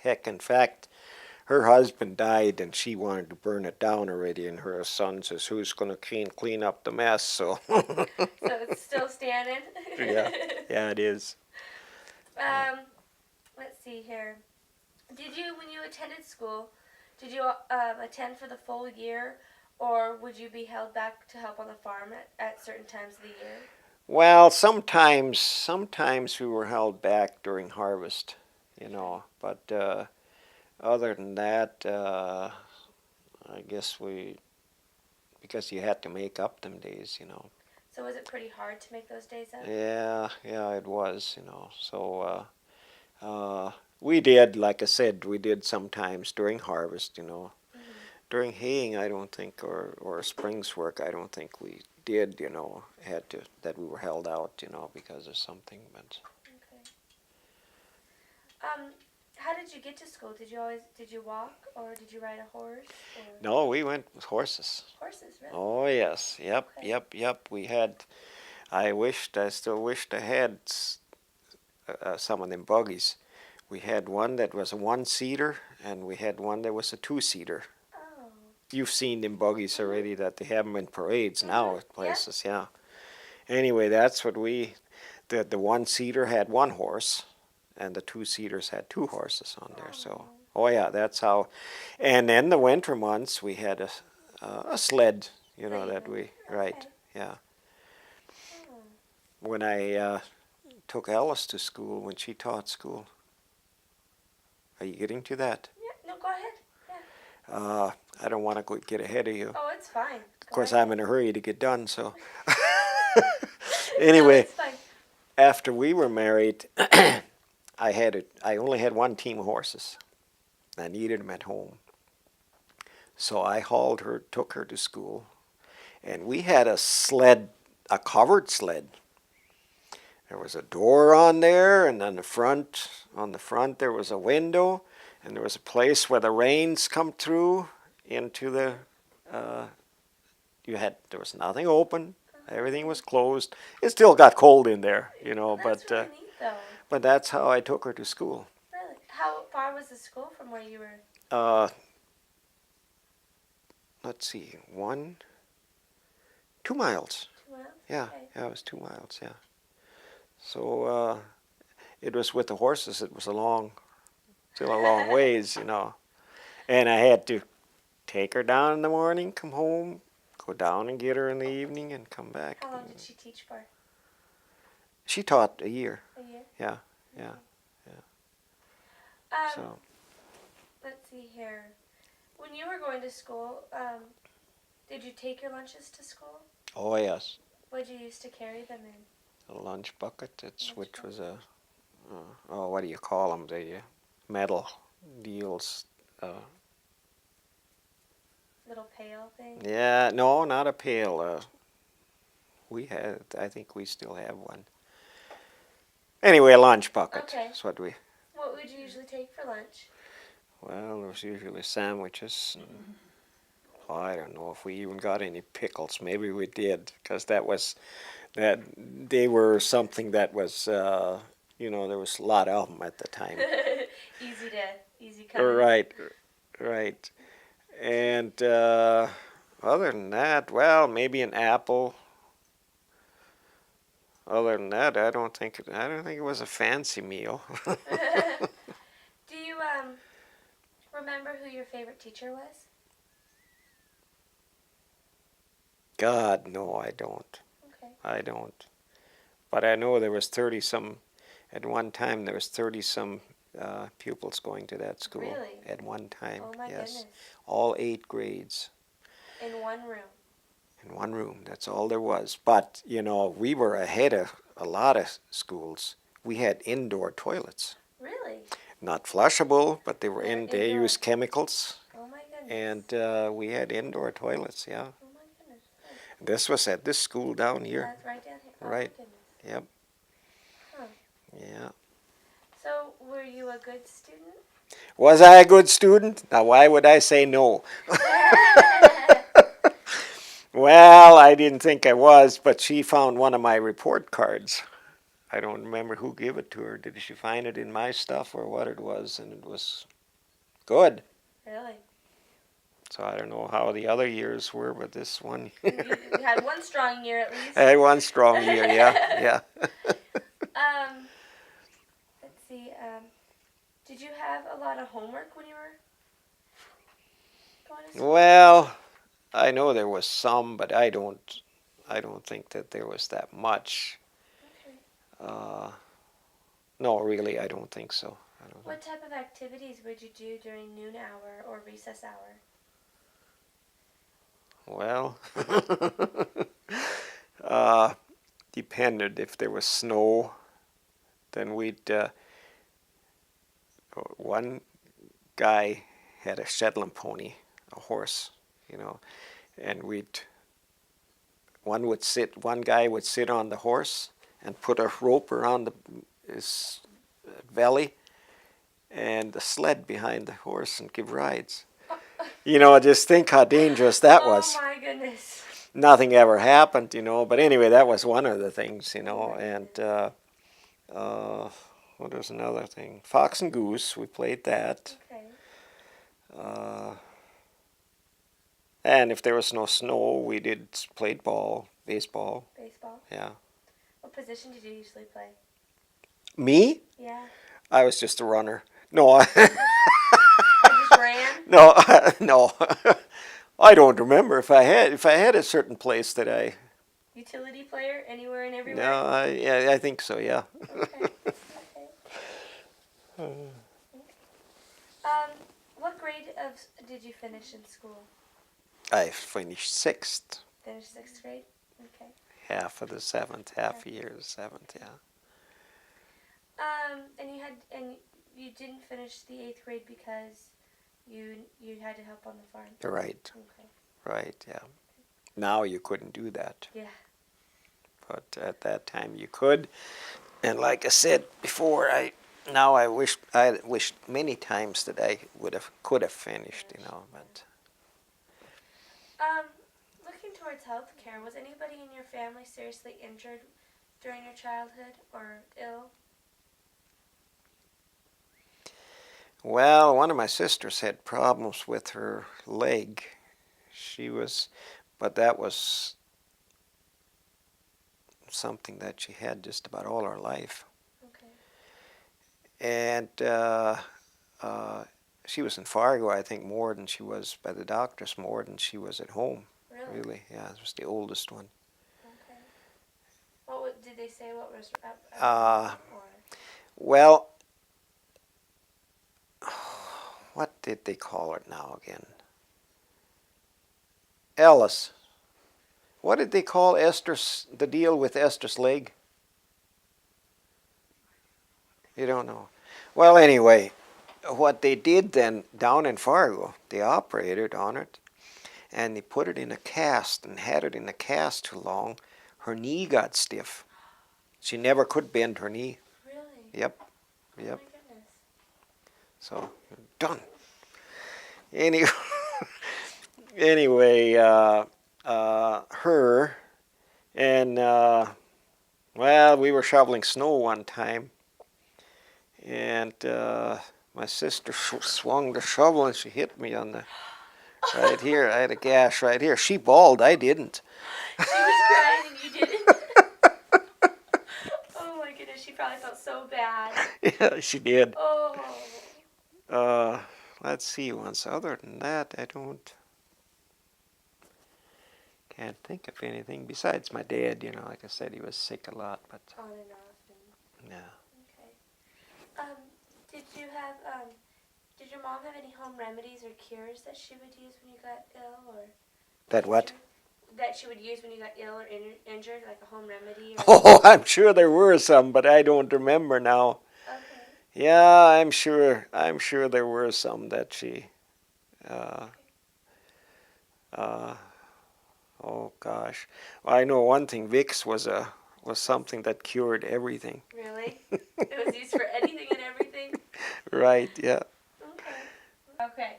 heck. In fact, her husband died, and she wanted to burn it down already. And her son says, "Who's going to clean up the mess?" So. So it's still standing. Yeah, it is. Let's see here. Did you, when you attended school, did you attend for the full year, or would you be held back to help on the farm at certain times of the year? Well, sometimes we were held back during harvest, but other than that, I guess because you had to make up them days. So was it pretty hard to make those days up? Yeah, it was. So we did, like I said, we did sometimes during harvest. Mm-hmm. During haying, I don't think, or spring's work, I don't think we did, had to, that we were held out, because of something, but. Okay. How did you get to school? Did you walk, or did you ride a horse? Or? No, we went with horses. Horses, really? Oh, yes. Yep, Okay. yep. I still wished I had some of them buggies. We had one that was a one-seater, and we had one that was a two-seater. Oh. You've seen them buggies already, that they have them in parades now at places, yeah. Anyway, that's what the one-seater had one horse, and the two-seaters had two horses on there. So, oh yeah, that's how. And then the winter months, we had a sled, that we, right, Okay. yeah. Oh. When I took Alice to school, when she taught school. Are you getting to that? Yeah, no, go ahead. Yeah. I don't want to get ahead of you. Oh, it's fine. Of course, I'm in a hurry to get done, so. No, Anyway, it's fine. after we were married, I only had one team of horses. I needed them at home. So I took her to school, and we had a sled, a covered sled. There was a door on there, and on the front there was a window, and there was a place where the rains come through into the. There was nothing open. Everything was closed. It still got cold in there, Well, that's but really neat, though. but that's how I took her to school. Really? How far was the school from where you were? Let's see, 2 miles. 2 miles? Yeah, Okay. yeah, it was 2 miles. Yeah. So it was with the horses. It was still a long ways, And I had to take her down in the morning, come home, go down and get her in the evening, and come back. How long did she teach for? She taught a year. A year? Yeah. Um, So Let's see here. When you were going to school, did you take your lunches to school? oh yes, What did you used to carry them in? a lunch bucket. Which Lunch was a what do you call them? The metal deals. Little pail thing? Yeah, no, not a pail. I think we still have one. Anyway, a lunch bucket. Okay. That's what we. What would you usually take for lunch? Well, there was usually sandwiches. And, I don't know if we even got any pickles. Maybe we did, because they were something that was, there was a lot of them at the time. Easy coming. Right. And other than that, well, maybe an apple. Other than that, I don't think it was a fancy meal. Do you remember who your favorite teacher was? God, no, I don't. Okay. I don't. But I know there was 30-some, at one time there was 30-some pupils going to that school. Really? At one time, Oh my yes. goodness. All 8 grades. In one room. In one room, that's all there was. But, we were ahead of a lot of schools. We had indoor toilets. Really? Not flushable, but they Indoor. used chemicals. Oh my goodness. And we had indoor toilets, yeah. Oh my goodness. This was at this school down here. That's right down here. Oh Right. My goodness. Yep. Huh. Yeah. So, were you a good student? Was I a good student? Now, why would I say no? Well, I didn't think I was, but she found one of my report cards. I don't remember who gave it to her. Did she find it in my stuff or what it was? And it was good. Really? So I don't know how the other years were, but this one. You had one strong year at least. I had one strong year, yeah. Let's see. Did you have a lot of homework when you were going to school? Well, I know there was some, but I don't think that there was that much. Okay. No, really, I don't think so. What type of activities would you do during noon hour or recess hour? Well, depended. If there was snow, then we'd. One guy had a Shetland pony, a horse, and one guy would sit on the horse and put a rope around his belly and the sled behind the horse and give rides. Just think how dangerous that was. Oh my goodness. Nothing ever happened, but anyway, that was one of the things, and what was another thing? Fox and Goose, we played that. Okay. And if there was no snow, we played baseball. Baseball? Yeah. What position did you usually play? Me? Yeah. I was just a runner. No, You just ran? no, no. I don't remember if I had a certain place that I. Utility player, anywhere and everywhere? No, I think so. Yeah. Okay. What grade did you finish in school? I finished 6th. Finished 6th grade? Okay. Half of the 7th, half a year of the 7th. Yeah. And you didn't finish the 8th grade because you had to help on the farm. Right. Okay. Right. Yeah. Now you couldn't do that. Yeah. But at that time you could, and like I said before, I wished many times that I could have finished, but. Looking towards healthcare, was anybody in your family seriously injured during your childhood or ill? Well, one of my sisters had problems with her leg. But that was something that she had just about all her life. Okay. And she was in Fargo, I think, more than she was by the doctors, more than she was at home. Really? Yeah, it was the oldest one. Okay. Did they say what was Well, what did they call it now again? Ellis. What did they call the deal with Esther's leg? You don't know. Well, anyway, what they did then down in Fargo, they operated on it, and they put it in a cast and had it in a cast too long. Her knee got stiff. She never could bend her knee. Really? Yep. Oh my goodness. So, done. Anyway, her and, we were shoveling snow one time, and my sister swung the shovel and she hit me on the right here. I had a gash right here. She bawled. I didn't. She was crying and you didn't? Oh my goodness, she probably felt so bad. Yeah, she did. Oh. Let's see. Once other than that, can't think of anything besides my dad. Like I said, he was sick a lot, but On and off. yeah. Okay. Did your mom have any home remedies or cures that she would use when you got ill, or? That what? That she would use when you got ill or injured, like a home remedy? Or Oh, I'm sure there were some, but I don't remember now. Okay. Yeah, I'm sure there were some that she. Oh gosh, well, I know one thing. Vicks was something that cured everything. Really? It was used for anything and everything? Right. Yeah. Okay.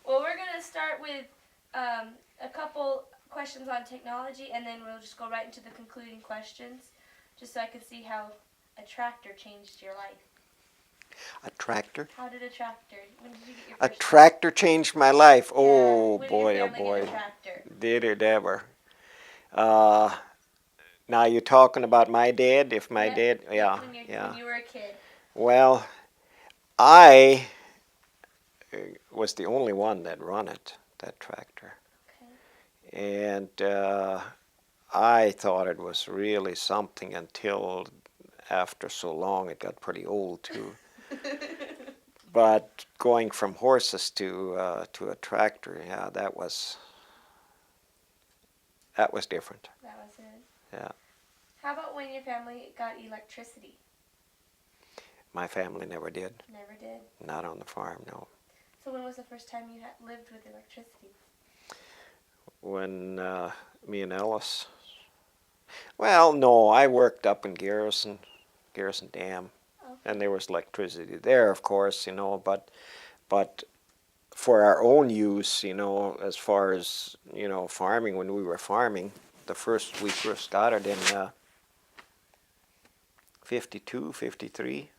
Well, we're going to start with a couple questions on technology, and then we'll just go right into the concluding questions, just so I can see how a tractor changed your life. A tractor? How did a tractor? When did you get your A first tractor changed my life. Yeah. Oh When did boy, your oh family boy. get a tractor? Did it ever? Now you're talking about my dad. If my dad, yeah, When yeah. you were a kid. Well, I was the only one that run it, that tractor. Okay. And I thought it was really something until after so long it got pretty old too. But going from horses to a tractor, yeah, that was different. That was it. Yeah. How about when your family got electricity? My family never did. Never did. Not on the farm, no. So when was the first time you lived with electricity? When me and Ellis. Well, no, I worked up in Garrison Dam, Okay. and there was electricity there, of course, but for our own use, as far as farming, when we were farming, we first got it in 52, 53.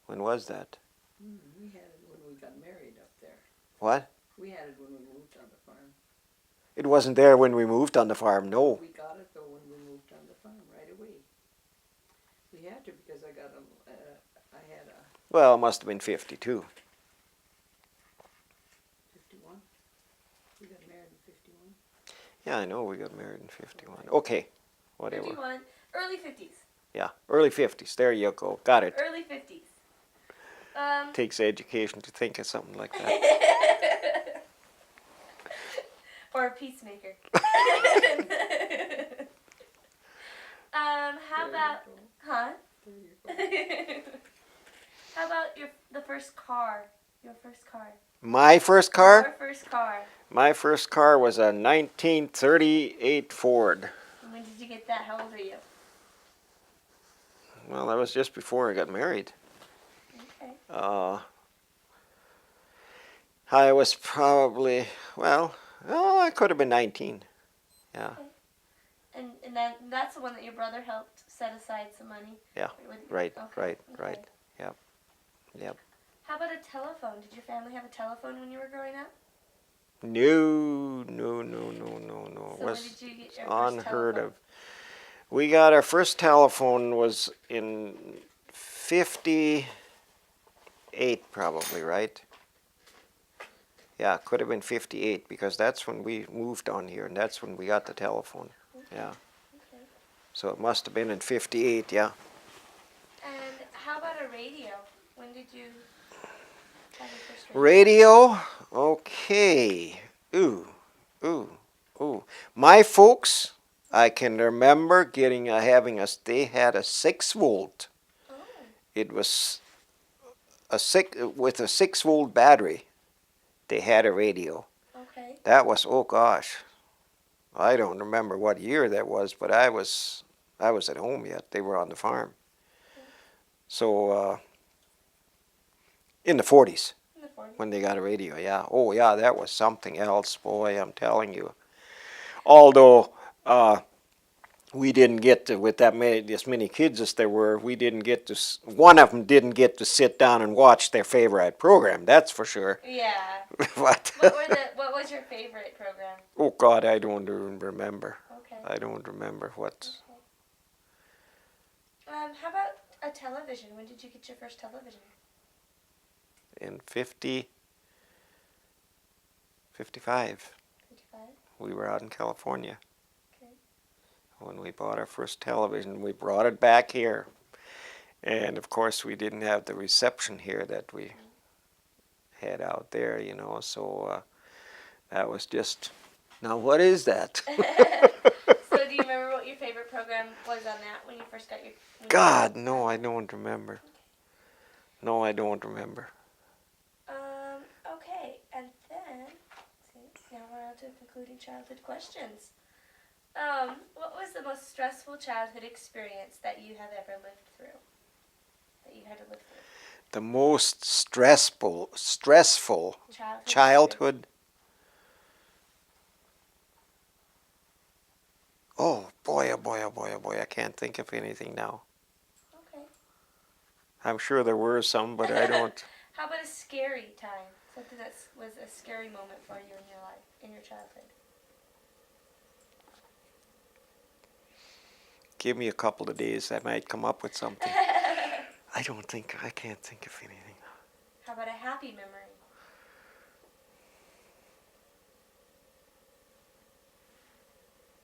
When was that? We had it when we got married up there. What? We had it when we moved on the farm. It wasn't there when we moved on the farm, no. We got it though when we moved on the farm right away. We had to because I had a Well, it must have been 52. 51. We got married in 51. Yeah, I know we got married in 51. Okay, whatever. 51. Early 50s. Yeah, early 50s. There you go. Got it. Early 50s. Takes education to think of something like that. Or a peacemaker. How about, huh? How about the first car? Your first car. My first car? Your first car. My first car was a 1938 Ford. And when did you get that? How old are you? Well, that was just before I got married. Okay. I was probably, I could have been 19. Yeah. Okay. And that's the one that your brother helped set aside some money? Yeah, with? right, Okay. right. Okay. Yep. How about a telephone? Did your family have a telephone when you were growing up? No. So It was when did you get your unheard first of. We got our first telephone was in 58 probably, right? Yeah, could have been 58 because that's when we moved on here and that's when we got the telephone. Yeah. Okay. So it must have been in 58, yeah. And how about a radio? When did you have your first radio? Radio? Okay. Ooh. My folks, I can remember they had a 6-volt. Oh. It was with a 6-volt battery. They had a radio. Okay. That was, oh gosh, I don't remember what year that was, but I was at home yet. They were on the farm. Okay. So in the 40s. In the 40s. When they got a radio, yeah. Oh yeah, that was something else, boy, I'm telling you. Although we didn't get to, with as many kids as there were, one of them didn't get to sit down and watch their favorite program, that's for sure. Yeah. What? What was your favorite program? Oh God, I don't even remember. Okay. I don't remember what. Okay. How about a television? When did you get your first television? In 55. 55. We were out in California. Okay. When we bought our first television, we brought it back here. And of course, we didn't have the reception here that we had out there, so that was just, now what is that? So do you remember what your favorite program was on that when you first got your... God, no, I don't remember. No, I don't remember. Okay, and then, now we're on to concluding childhood questions. What was the most stressful childhood experience that you have ever lived through? That you had to live through? The most stressful childhood. Oh boy, I can't think of anything now. Okay. I'm sure there were some, but I don't. How about a scary time? Something that was a scary moment for you in your life, in your childhood? Give me a couple of days, I might come up with something. I can't think of anything. How about a happy memory?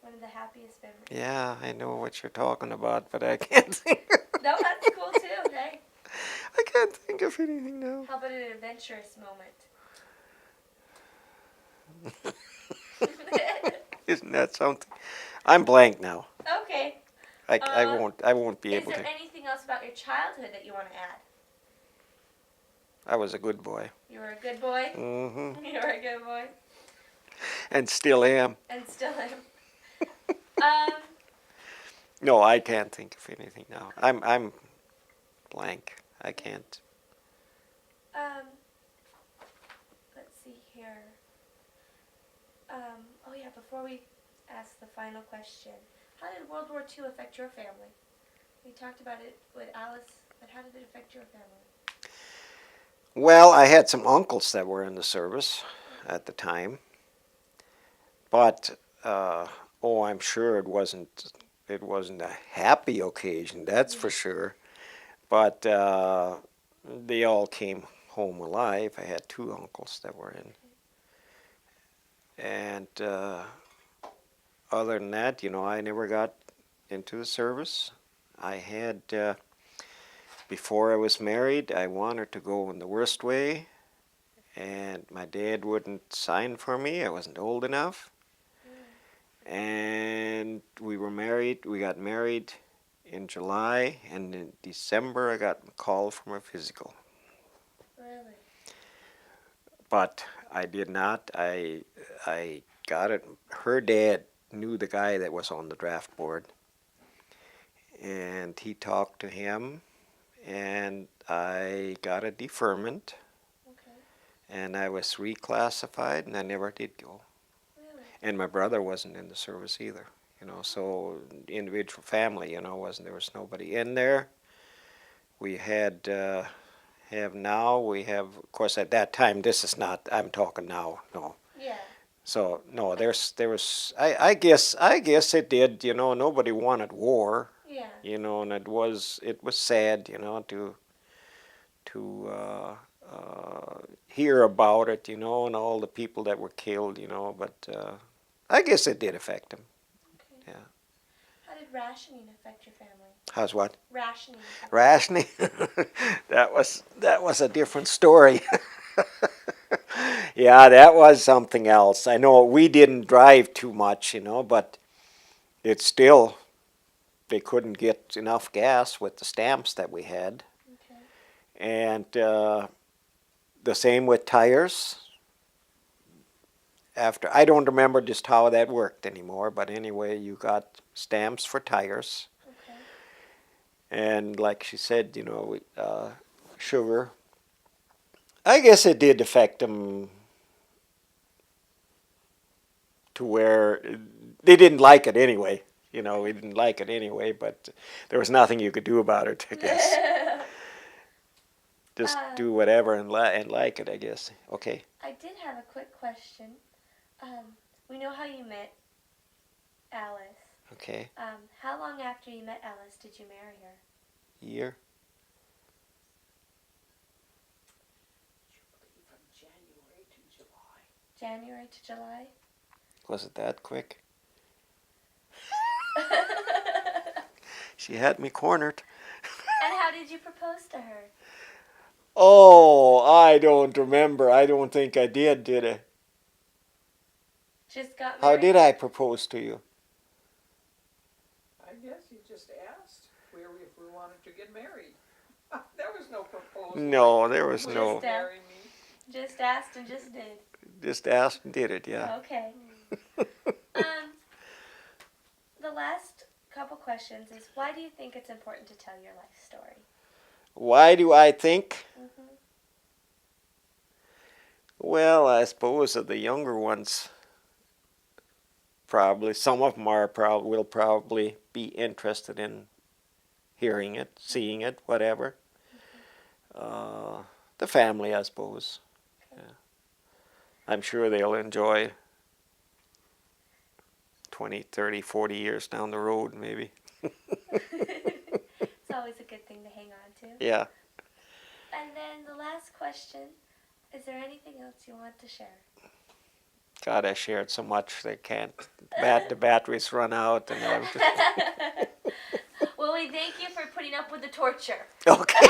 One of the happiest memories. Yeah, I know what you're talking about, but I can't think. No, that's cool too, hey? I can't think of anything now. How about an adventurous moment? Isn't that something? I'm blank now. Okay. I won't be Is able there to. anything else about your childhood that you want to add? I was a good boy. You were a good boy? Mm-hmm. You were a good boy? And still am. And still am. No, I can't think of anything now. I'm blank. I can't. Let's see here. Oh yeah, before we ask the final question, how did World War II affect your family? We talked about it with Alice, but how did it affect your family? Well, I had some uncles that were in the service at the time, but I'm sure it wasn't a happy occasion. That's for sure. But they all came home alive. I had two uncles that were in, and other than that, I never got into the service. I had before I was married, I wanted to go in the worst way, and my dad wouldn't sign for me. I wasn't old enough. And we got married in July, and in December I got a call from a physical. Really? But I did not. I got it. Her dad knew the guy that was on the draft board, and he talked to him, and I got a deferment. Okay. And I was reclassified, and I never did go. Really? And my brother wasn't in the service either, so individual family, there was nobody in there. We had, of course at that time, this is not, I'm talking now, no. Yeah. So, no, I guess it did, nobody wanted war, Yeah. and it was sad, to hear about it, and all the people that were killed, but I guess it did affect them. Okay. Yeah. How did rationing affect your family? How's what? Rationing. Rationing? that was a different story. Yeah, that was something else. I know we didn't drive too much, but it's still, they couldn't get enough gas with the stamps that we had. Okay. And the same with tires. I don't remember just how that worked anymore, but anyway, you got stamps for tires. Okay. And like she said, sugar. I guess it did affect them to where they didn't like it anyway. We didn't like it anyway, but there was nothing you could do about it, I guess. Just do whatever and like it, I guess. Okay. I did have a quick question. We know how you met Alice. Okay. How long after you met Alice did you marry her? Year. From January to July. January to July? Was it that quick? She had me cornered. And how did you propose to her? Oh, I don't remember. I don't think I did I? Just got married? How did I propose to you? I guess you just asked if we wanted to get married. There was no proposal. No, there was Just no. Marry me. Just asked and just did. Just asked and did it, yeah. Okay. The last couple questions is, why do you think it's important to tell your life story? Why do I think? Mm-hmm. Well, I suppose of the younger ones, probably some of them will probably be interested in hearing it, seeing it, whatever. The family, I suppose. Okay. Yeah. I'm sure they'll enjoy 20, 30, 40 years down the road, maybe. It's always always a good thing to hang on to. Yeah. And then the last question, is there anything else you want to share? God, I shared so much they can't. The batteries run out and everything. Well, we thank you for putting up with the torture. Okay.